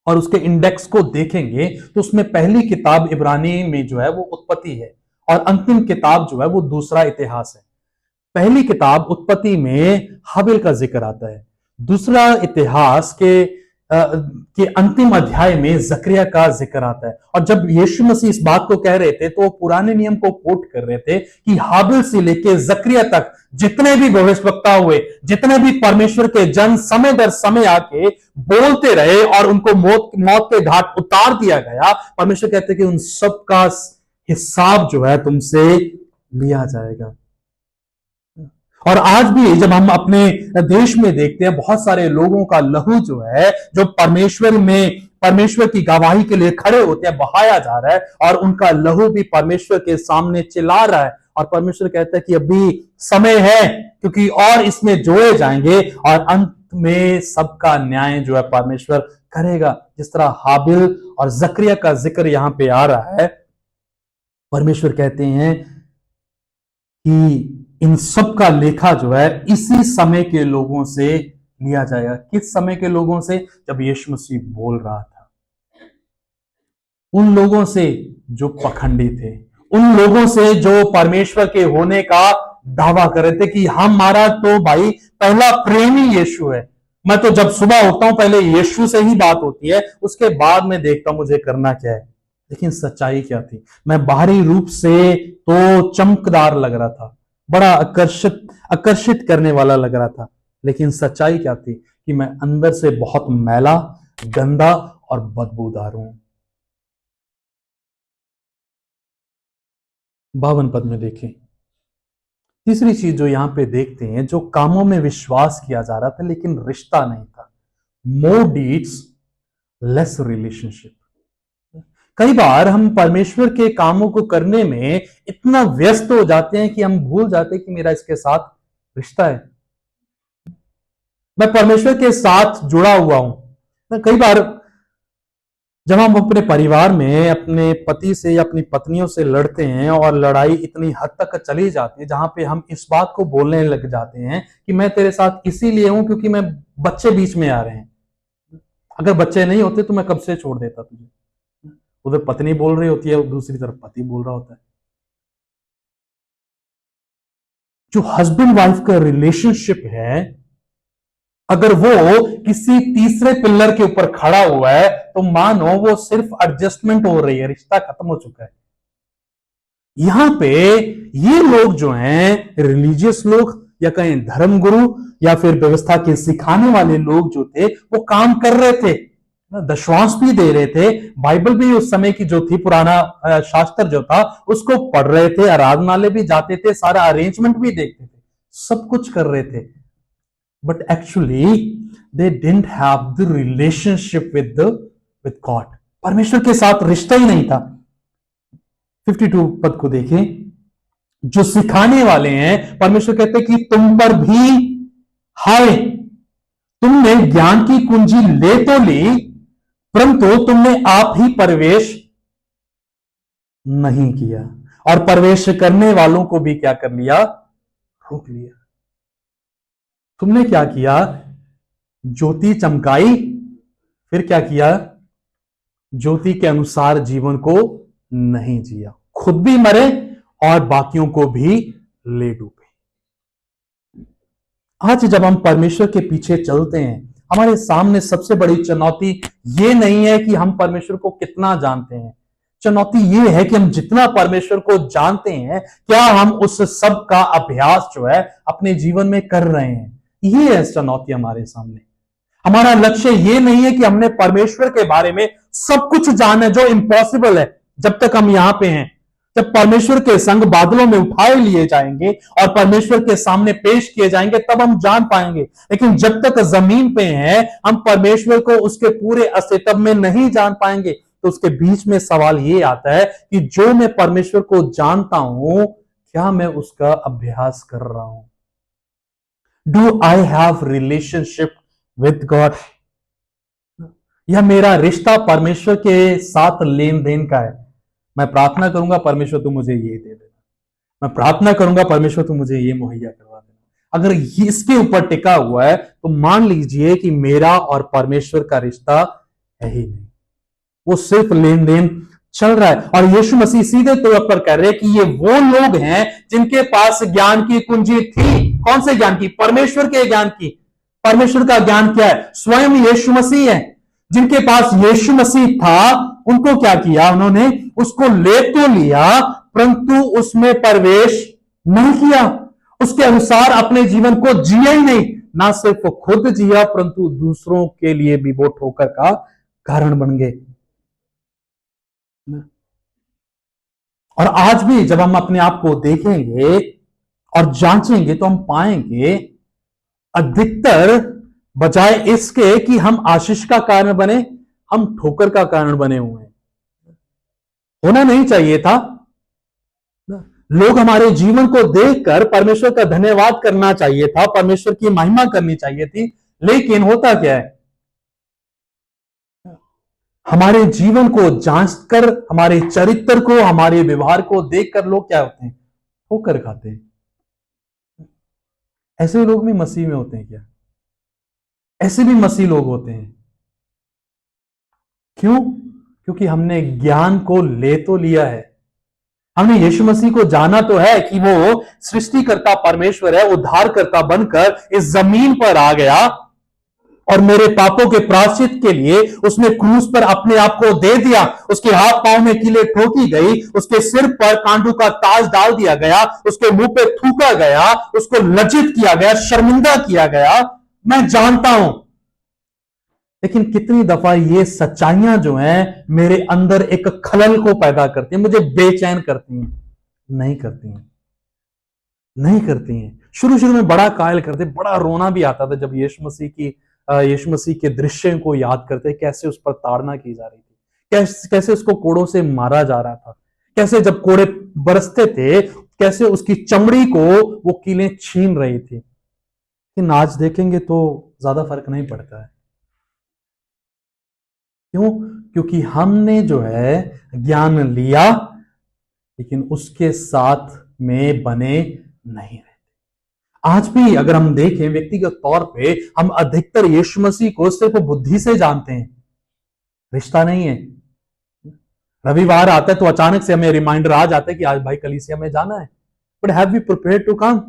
और उसके इंडेक्स को देखेंगे, तो उसमें पहली किताब इब्रानी में जो है वो उत्पत्ति है, और अंतिम किताब जो है वो दूसरा इतिहास है। पहली किताब उत्पत्ति में हाबिल का जिक्र आता है, दूसरा इतिहास के अंतिम अध्याय में जकरिया का जिक्र आता है। और जब यीशु मसीह इस बात को कह रहे थे, तो वो पुराने नियम को कोट कर रहे थे कि हाबिल से लेके जकरिया तक जितने भी भविष्यवक्ता हुए, जितने भी परमेश्वर के जन समय दर समय आके बोलते रहे और उनको मौत के घाट उतार दिया गया, परमेश्वर कहते कि उन सब का हिसाब जो है तुमसे लिया जाएगा। और आज भी जब हम अपने देश में देखते हैं, बहुत सारे लोगों का लहू जो है, जो परमेश्वर की गवाही के लिए खड़े होते हैं, बहाया जा रहा है, और उनका लहू भी परमेश्वर के सामने चिल्ला रहा है। और परमेश्वर कहता है कि अभी समय है, क्योंकि और इसमें जोड़े जाएंगे और अंत में सबका न्याय जो है परमेश्वर करेगा। जिस तरह हाबिल और जकरिया का जिक्र यहां पे आ रहा है, परमेश्वर कहते हैं कि इन सब का लेखा जो है इसी समय के लोगों से लिया जाएगा। किस समय के लोगों से? जब यीशु मसीह बोल रहा था, उन लोगों से जो पखंडी थे, उन लोगों से जो परमेश्वर के होने का दावा कर रहे थे कि हमारा तो भाई पहला प्रेमी यीशु है, मैं तो जब सुबह उठता हूं पहले यीशु से ही बात होती है, उसके बाद में देखता हूं मुझे करना क्या है। लेकिन सच्चाई क्या थी? मैं बाहरी रूप से तो चमकदार लग रहा था, बड़ा आकर्षित करने वाला लग रहा था, लेकिन सच्चाई क्या थी कि मैं अंदर से बहुत मैला, गंदा और बदबूदार हूं। 52 पद में देखें, तीसरी चीज जो यहां पे देखते हैं, जो कामों में विश्वास किया जा रहा था लेकिन रिश्ता नहीं था। मोर डीड्स लेस रिलेशनशिप। कई बार हम परमेश्वर के कामों को करने में इतना व्यस्त हो जाते हैं कि हम भूल जाते हैं कि मेरा इसके साथ रिश्ता है, मैं परमेश्वर के साथ जुड़ा हुआ हूं। कई बार जब हम अपने परिवार में अपने पति से या अपनी पत्नियों से लड़ते हैं और लड़ाई इतनी हद तक चली जाती है जहां पे हम इस बात को बोलने लग जाते हैं कि मैं तेरे साथ इसीलिए हूं क्योंकि मैं बच्चे बीच में आ रहे हैं, अगर बच्चे नहीं होते तो मैं कब से छोड़ देता तुझे। उधर पत्नी बोल रही होती है, दूसरी तरफ पति बोल रहा होता है। जो हस्बैंड वाइफ का रिलेशनशिप है, अगर वो किसी तीसरे पिलर के ऊपर खड़ा हुआ है तो मानो वो सिर्फ एडजस्टमेंट हो रही है, रिश्ता खत्म हो चुका है। यहां पे ये लोग जो हैं, रिलीजियस लोग या कहीं धर्मगुरु या फिर व्यवस्था के सिखाने वाले लोग जो थे, वो काम कर रहे थे, दशवांश भी दे रहे थे, बाइबल भी उस समय की जो थी, पुराना शास्त्र जो था उसको पढ़ रहे थे, आराधनालय भी जाते थे, सारा अरेंजमेंट भी देखते थे, सब कुछ कर रहे थे, but actually they didn't have the relationship with God। परमेश्वर के साथ रिश्ता ही नहीं था। 52 पद को देखें, जो सिखाने वाले हैं, परमेश्वर कहते हैं कि तुम पर भी हाय, तुमने ज्ञान की कुंजी ले तो ली, परंतु तुमने आप ही प्रवेश नहीं किया, और प्रवेश करने वालों को भी क्या कर लिया, रोक लिया। तुमने क्या किया, ज्योति चमकाई, फिर क्या किया, ज्योति के अनुसार जीवन को नहीं जिया, खुद भी मरे और बाकियों को भी ले डूबे। आज जब हम परमेश्वर के पीछे चलते हैं, हमारे सामने सबसे बड़ी चुनौती ये नहीं है कि हम परमेश्वर को कितना जानते हैं, चुनौती ये है कि हम जितना परमेश्वर को जानते हैं, क्या हम उस सब का अभ्यास जो है अपने जीवन में कर रहे हैं। ये है चुनौती हमारे सामने। हमारा लक्ष्य ये नहीं है कि हमने परमेश्वर के बारे में सब कुछ जाना, जो इम्पॉसिबल है जब तक हम यहां पे हैं। जब परमेश्वर के संग बादलों में उठाए लिए जाएंगे और परमेश्वर के सामने पेश किए जाएंगे, तब हम जान पाएंगे। लेकिन जब तक जमीन पे हैं, हम परमेश्वर को उसके पूरे अस्तित्व में नहीं जान पाएंगे। तो उसके बीच में सवाल ये आता है कि जो मैं परमेश्वर को जानता हूं, क्या मैं उसका अभ्यास कर रहा हूं। Do I have relationship with God. यह मेरा रिश्ता परमेश्वर के साथ लेन देन का है। मैं प्रार्थना करूंगा, परमेश्वर तू मुझे ये दे देना, मैं प्रार्थना करूंगा, परमेश्वर तू मुझे ये मुहैया करवा देना। अगर इसके ऊपर टिका हुआ है तो मान लीजिए कि मेरा और परमेश्वर का रिश्ता है ही नहीं, वो सिर्फ लेन देन चल रहा है। और यीशु मसीह सीधे तौर पर कह रहे हैं कि ये वो लोग हैं जिनके पास ज्ञान की कुंजी थी। कौन से ज्ञान की? परमेश्वर के ज्ञान की। परमेश्वर का ज्ञान क्या है? स्वयं यीशु मसीह है। जिनके पास यीशु मसीह था, उनको क्या किया, उन्होंने उसको ले तो लिया, परंतु उसमें प्रवेश नहीं किया, उसके अनुसार अपने जीवन को जिया ही नहीं। ना सिर्फ खुद जिया, परंतु दूसरों के लिए भी वो ठोकर का कारण बन गए। और आज भी जब हम अपने आप को देखेंगे और जांचेंगे तो हम पाएंगे, अधिकतर बजाय इसके कि हम आशीष का कारण बने, हम ठोकर का कारण बने हुए हैं। होना नहीं चाहिए था। लोग हमारे जीवन को देखकर परमेश्वर का धन्यवाद करना चाहिए था, परमेश्वर की महिमा करनी चाहिए थी। लेकिन होता क्या है, हमारे जीवन को जांचकर, हमारे चरित्र को, हमारे व्यवहार को देखकर लोग क्या होते हैं, ठोकर खाते हैं। ऐसे लोग भी मसीह में होते हैं क्या? ऐसे भी मसीह लोग होते हैं। क्यों? क्योंकि हमने ज्ञान को ले तो लिया है, हमने यीशु मसीह को जाना तो है कि वो सृष्टिकर्ता परमेश्वर है, उद्धारकर्ता बनकर इस जमीन पर आ गया और मेरे पापों के प्रायश्चित के लिए उसने क्रूस पर अपने आप को दे दिया। उसके हाथ पांव में कीलें ठोकी गई, उसके सिर पर कांटों का ताज डाल दिया गया, उसके मुंह पे थूका गया, उसको लज्जित किया गया, शर्मिंदा किया गया। मैं जानता हूं, लेकिन कितनी दफा ये सच्चाइयां जो हैं मेरे अंदर एक खलल को पैदा करती हैं, मुझे बेचैन करती हैं। नहीं करती हैं, नहीं करती हैं। शुरू शुरू में बड़ा कायल करते, बड़ा रोना भी आता था जब यीशु मसीह के दृश्य को याद करते, कैसे उस पर ताड़ना की जा रही थी, कैसे कैसे उसको कोड़ों से मारा जा रहा था, कैसे जब कोड़े बरसते थे कैसे उसकी चमड़ी को वो कीलें छीन रही थी। लेकिन आज देखेंगे तो ज्यादा फर्क नहीं पड़ता है। क्यों? क्योंकि हमने जो है ज्ञान लिया लेकिन उसके साथ में बने नहीं रहे। आज भी अगर हम देखें व्यक्तिगत तौर पे हम अधिकतर यीशु मसीह को सिर्फ बुद्धि से जानते हैं, रिश्ता नहीं है। रविवार आता है तो अचानक से हमें रिमाइंडर आ जाता है कि आज भाई कलीसिया में जाना है, but have we prepared to come?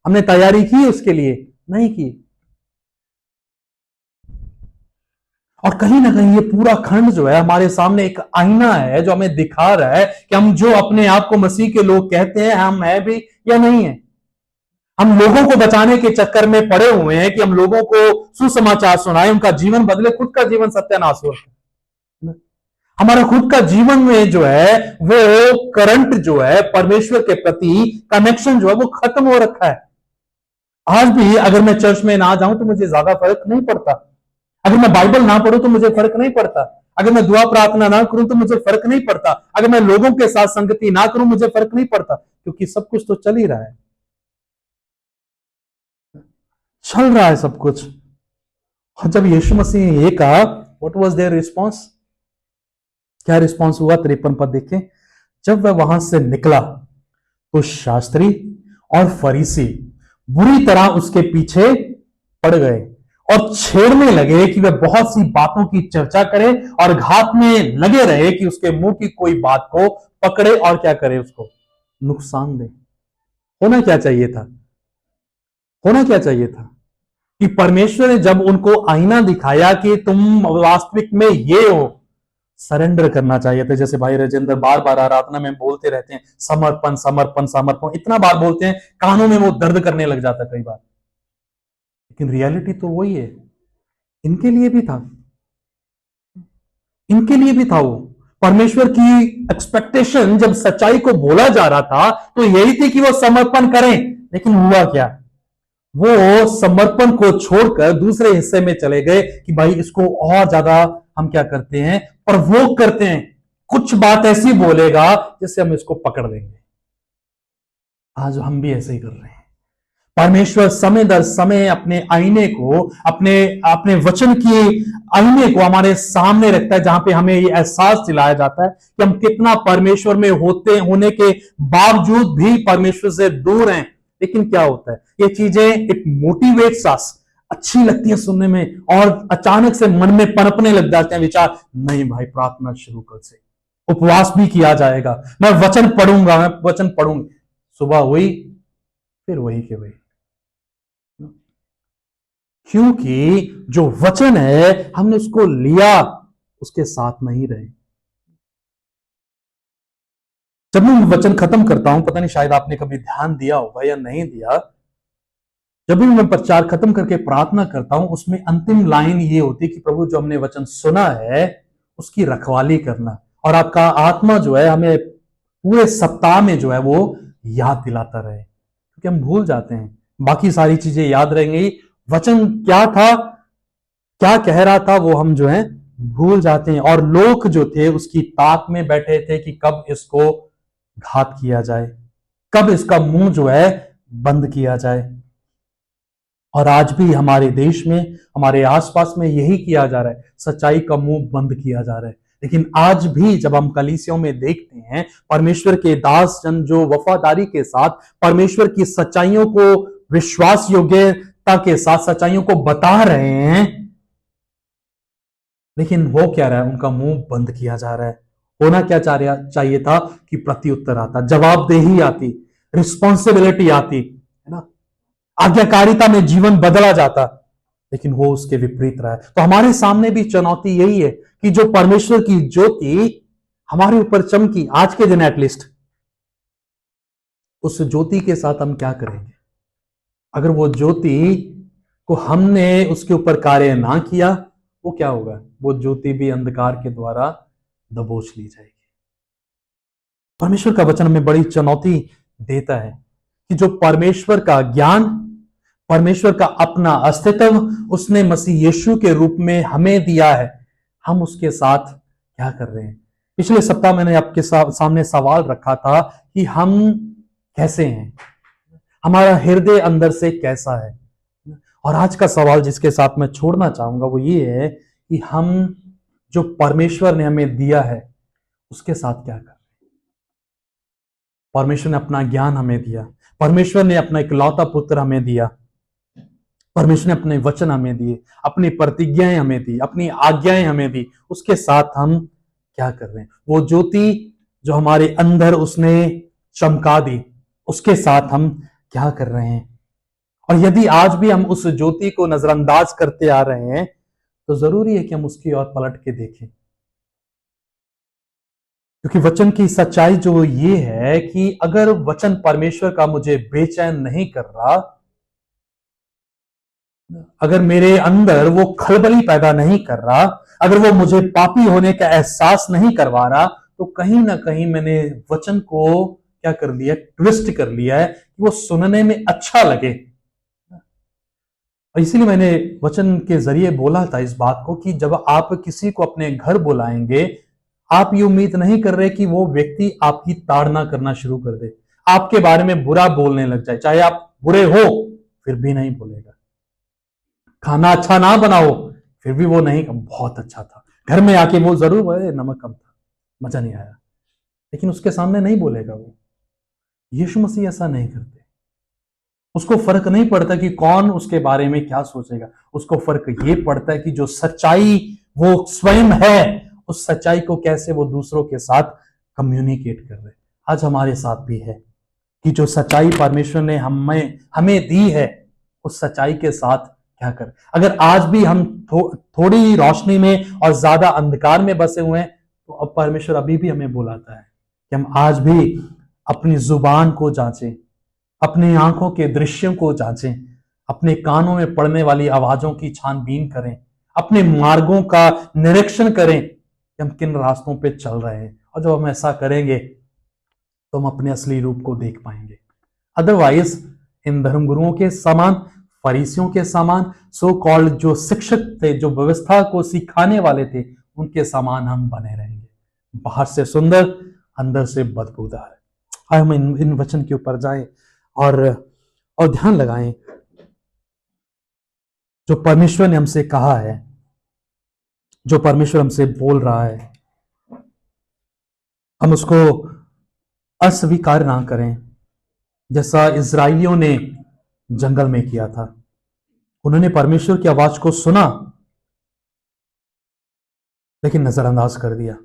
हमने तैयारी की उसके लिए? नहीं की। और कहीं ना कहीं ये पूरा खंड जो है हमारे सामने एक आईना है जो हमें दिखा रहा है कि हम जो अपने आप को मसीह के लोग कहते हैं हम है भी या नहीं है। हम लोगों को बचाने के चक्कर में पड़े हुए हैं कि हम लोगों को सुसमाचार सुनाए, उनका जीवन बदले, खुद का जीवन सत्यानाश हो। हमारा खुद का जीवन में जो है वो करंट जो है परमेश्वर के प्रति कनेक्शन जो है वो खत्म हो रखा है। आज भी अगर मैं चर्च में ना जाऊं तो मुझे ज्यादा फर्क नहीं पड़ता, अगर मैं बाइबल ना पढ़ूं तो मुझे फर्क नहीं पड़ता, अगर मैं दुआ प्रार्थना ना करूं तो मुझे फर्क नहीं पड़ता, अगर मैं लोगों के साथ संगति ना करूं मुझे फर्क नहीं पड़ता, क्योंकि सब कुछ तो चल ही रहा है, चल रहा है सब कुछ। और जब यीशु मसीह ने ये कहा, व्हाट वाज देयर रिस्पॉन्स? क्या रिस्पॉन्स हुआ? 53 पद देखें। जब वह वहां से निकला तो शास्त्री और फरीसी बुरी तरह उसके पीछे पड़ गए और छेड़ने लगे कि वह बहुत सी बातों की चर्चा करे और घात में लगे रहे कि उसके मुंह की कोई बात को पकड़े और क्या करे, उसको नुकसान दे। होना क्या चाहिए था? होना क्या चाहिए था कि परमेश्वर ने जब उनको आईना दिखाया कि तुम वास्तविक में ये हो, सरेंडर करना चाहिए था। जैसे भाई राजेंद्र बार बार आराधना में बोलते रहते हैं समर्पण समर्पण समर्पण, इतना बार बोलते हैं कानों में वो दर्द करने लग जाता है कई बार, लेकिन रियलिटी तो वही है। इनके लिए भी था, इनके लिए भी था वो। परमेश्वर की एक्सपेक्टेशन जब सच्चाई को बोला जा रहा था तो यही थी कि वो समर्पण करें, लेकिन हुआ क्या? वो समर्पण को छोड़कर दूसरे हिस्से में चले गए कि भाई इसको और ज्यादा हम क्या करते हैं, प्रवोक करते हैं, कुछ बात ऐसी बोलेगा जिससे हम इसको पकड़ लेंगे। आज हम भी ऐसे ही कर रहे हैं। परमेश्वर समय दर समय अपने आईने को, अपने अपने वचन की आईने को हमारे सामने रखता है, जहां पे हमें ये एहसास दिलाया जाता है कि हम कितना परमेश्वर में होने के बावजूद भी परमेश्वर से दूर हैं। लेकिन क्या होता है, ये चीजें एक मोटिवेट अस, अच्छी लगती है सुनने में, और अचानक से मन में पनपने लग जाते हैं विचार, नहीं भाई प्रार्थना शुरू कर से, उपवास भी किया जाएगा, मैं वचन पढ़ूंगा, मैं वचन पढ़ूंगी। सुबह हुई फिर वही के वही, क्योंकि जो वचन है हमने उसको लिया, उसके साथ नहीं रहे। जब मैं वचन खत्म करता हूं, पता नहीं शायद आपने कभी ध्यान दिया होगा या नहीं दिया, जब भी मैं प्रचार खत्म करके प्रार्थना करता हूं उसमें अंतिम लाइन ये होती है कि प्रभु जो हमने वचन सुना है उसकी रखवाली करना, और आपका आत्मा जो है हमें पूरे सप्ताह में जो है वो याद दिलाता रहे, क्योंकि हम भूल जाते हैं, बाकी सारी चीजें याद रहेंगी, वचन क्या था, क्या कह रहा था, वो हम जो है भूल जाते हैं। और लोग जो थे उसकी ताक में बैठे थे कि कब इसको घात किया जाए, कब इसका मुंह जो है बंद किया जाए। और आज भी हमारे देश में, हमारे आसपास में यही किया जा रहा है, सच्चाई का मुंह बंद किया जा रहा है। लेकिन आज भी जब हम कलीसियों में देखते हैं परमेश्वर के दास जन जो वफादारी के साथ परमेश्वर की सच्चाइयों को विश्वास योग्यता के साथ सच्चाइयों को बता रहे हैं, लेकिन हो क्या रहा है, उनका मुंह बंद किया जा रहा है। होना क्या चाहिए था कि प्रत्युत्तर आता, जवाबदेही आती, रिस्पॉन्सिबिलिटी आती, है ना, आज्ञाकारिता में जीवन बदला जाता, लेकिन वो उसके विपरीत रहा है। तो हमारे सामने भी चुनौती यही है कि जो परमेश्वर की ज्योति हमारे ऊपर चमकी आज के दिन एटलीस्ट, उस ज्योति के साथ हम क्या करेंगे? अगर वो ज्योति को हमने उसके ऊपर कार्य ना किया, वो क्या होगा? वो ज्योति भी अंधकार के द्वारा दबोच ली जाएगी। परमेश्वर का वचन हमें बड़ी चुनौती देता है कि जो परमेश्वर का ज्ञान, परमेश्वर का अपना अस्तित्व उसने मसीह यीशु के रूप में हमें दिया है, हम उसके साथ क्या कर रहे हैं। पिछले सप्ताह मैंने आपके सामने सवाल रखा था कि हम कैसे हैं, हमारा हृदय अंदर से कैसा है। और आज का सवाल जिसके साथ मैं छोड़ना चाहूंगा वो ये है कि हम जो परमेश्वर ने हमें दिया है उसके साथ क्या कर। परमेश्वर ने अपना ज्ञान हमें दिया, परमेश्वर ने अपना इकलौता पुत्र हमें दिया, परमेश्वर ने अपने वचन हमें दिए, अपनी प्रतिज्ञाएं हमें दी, अपनी आज्ञाएं हमें दी, उसके साथ हम क्या कर रहे हैं। वो ज्योति जो हमारे अंदर उसने चमका दी, उसके साथ हम क्या कर रहे हैं। और यदि आज भी हम उस ज्योति को नजरअंदाज करते आ रहे हैं तो जरूरी है कि हम उसकी ओर पलट के देखें, क्योंकि वचन की सच्चाई जो ये है कि अगर वचन परमेश्वर का मुझे बेचैन नहीं कर रहा, अगर मेरे अंदर वो खलबली पैदा नहीं कर रहा, अगर वो मुझे पापी होने का एहसास नहीं करवा रहा, तो कहीं ना कहीं मैंने वचन को क्या कर लिया, ट्विस्ट कर लिया है कि वो सुनने में अच्छा लगे। और इसीलिए मैंने वचन के जरिए बोला था इस बात को कि जब आप किसी को अपने घर बुलाएंगे, आप ये उम्मीद नहीं कर रहे कि वो व्यक्ति आपकी ताड़ना करना शुरू कर दे, आपके बारे में बुरा बोलने लग जाए। चाहे आप बुरे हो फिर भी नहीं बोलेगा, खाना अच्छा ना बनाओ फिर भी वो नहीं, बहुत अच्छा था, घर में आके वो जरूर नमक कम था, मजा नहीं आया, लेकिन उसके सामने नहीं बोलेगा वो। यीशु मसीह ऐसा नहीं करते। उसको फर्क नहीं पड़ता कि कौन उसके बारे में क्या सोचेगा, उसको फर्क ये पड़ता है कि जो सच्चाई वो स्वयं है, उस सच्चाई को कैसे वो दूसरों के साथ कम्युनिकेट कर रहे। आज हमारे साथ भी है कि जो सच्चाई परमेश्वर ने हमें दी है, उस सच्चाई के साथ क्या कर। अगर आज भी हम थोड़ी रोशनी में और ज्यादा अंधकार में बसे हुए हैं, तो अब परमेश्वर अभी भी हमें बुलाता है कि हम आज भी अपनी जुबान को जांचें, अपनी आंखों के दृश्यों को जांचें, अपने कानों में पड़ने वाली आवाजों की छानबीन करें, अपने मार्गों का निरीक्षण करें कि हम किन रास्तों पे चल रहे हैं। और जब हम ऐसा करेंगे तो हम अपने असली रूप को देख पाएंगे। अदरवाइज इन धर्मगुरुओं के समान, फरीसियों के समान, सो कॉल्ड जो शिक्षक थे, जो व्यवस्था को सिखाने वाले थे, उनके समान हम बने रहेंगे। बाहर से सुंदर, अंदर से बदबूदार। आइए हम इन वचन के ऊपर जाएं और ध्यान लगाएं जो परमेश्वर ने हमसे कहा है, जो परमेश्वर हमसे बोल रहा है, हम उसको अस्वीकार ना करें जैसा इजराइलियों ने जंगल में किया था। उन्होंने परमेश्वर की आवाज को सुना लेकिन नजरअंदाज कर दिया।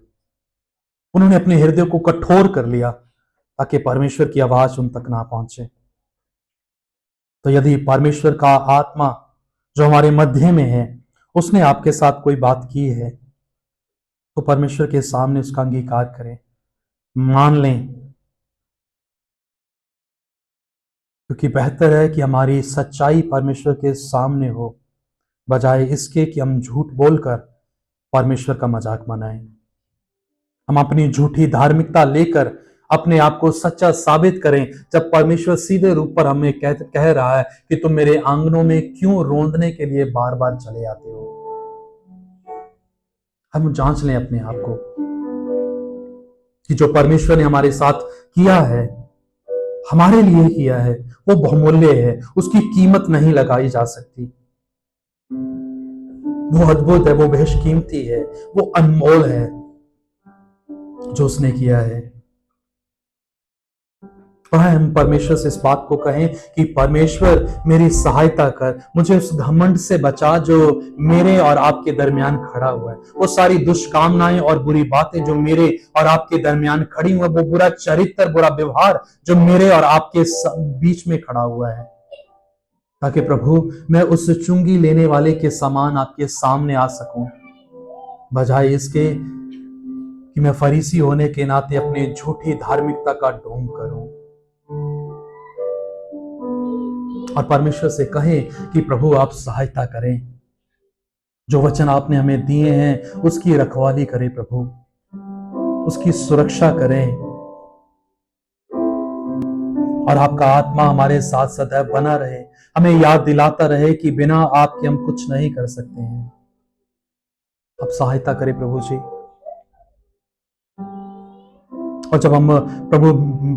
उन्होंने अपने हृदय को कठोर कर लिया ताकि परमेश्वर की आवाज उन तक ना पहुंचे। तो यदि परमेश्वर का आत्मा जो हमारे मध्य में है, उसने आपके साथ कोई बात की है, तो परमेश्वर के सामने उसका अंगीकार करें, मान लें, क्योंकि बेहतर है कि हमारी सच्चाई परमेश्वर के सामने हो, बजाय इसके कि हम झूठ बोलकर परमेश्वर का मजाक बनाएं। हम अपनी झूठी धार्मिकता लेकर अपने आप को सच्चा साबित करें, जब परमेश्वर सीधे रूप पर हमें कह रहा है कि तुम मेरे आंगनों में क्यों रोंदने के लिए बार बार चले आते हो। हम जांच लें अपने आप को कि जो परमेश्वर ने हमारे साथ किया है, हमारे लिए किया है, वो बहुमूल्य है, उसकी कीमत नहीं लगाई जा सकती। वो अद्भुत है, वो बेशकीमती है, वो अनमोल है जो उसने किया है। और हम परमेश्वर से इस बात को कहें कि परमेश्वर मेरी सहायता कर, मुझे उस घमंड से बचा जो मेरे और आपके दरमियान खड़ा हुआ है। वो सारी दुष्कामनाएं और बुरी बातें जो मेरे और आपके दरमियान खड़ी हुई है, वो बुरा चरित्र, बुरा व्यवहार जो मेरे और आपके बीच में खड़ा हुआ है, ताकि प्रभु मैं उस चुंगी लेने वाले के समान आपके सामने आ सकूं, बजाय इसके कि मैं फरीसी होने के नाते अपने झूठी धार्मिकता का ढोंग करूं। और परमेश्वर से कहें कि प्रभु आप सहायता करें, जो वचन आपने हमें दिए हैं उसकी रखवाली करें प्रभु, उसकी सुरक्षा करें, और आपका आत्मा हमारे साथ सदैव बना रहे, हमें याद दिलाता रहे कि बिना आपके हम कुछ नहीं कर सकते हैं। आप सहायता करें प्रभु जी। और जब हम प्रभु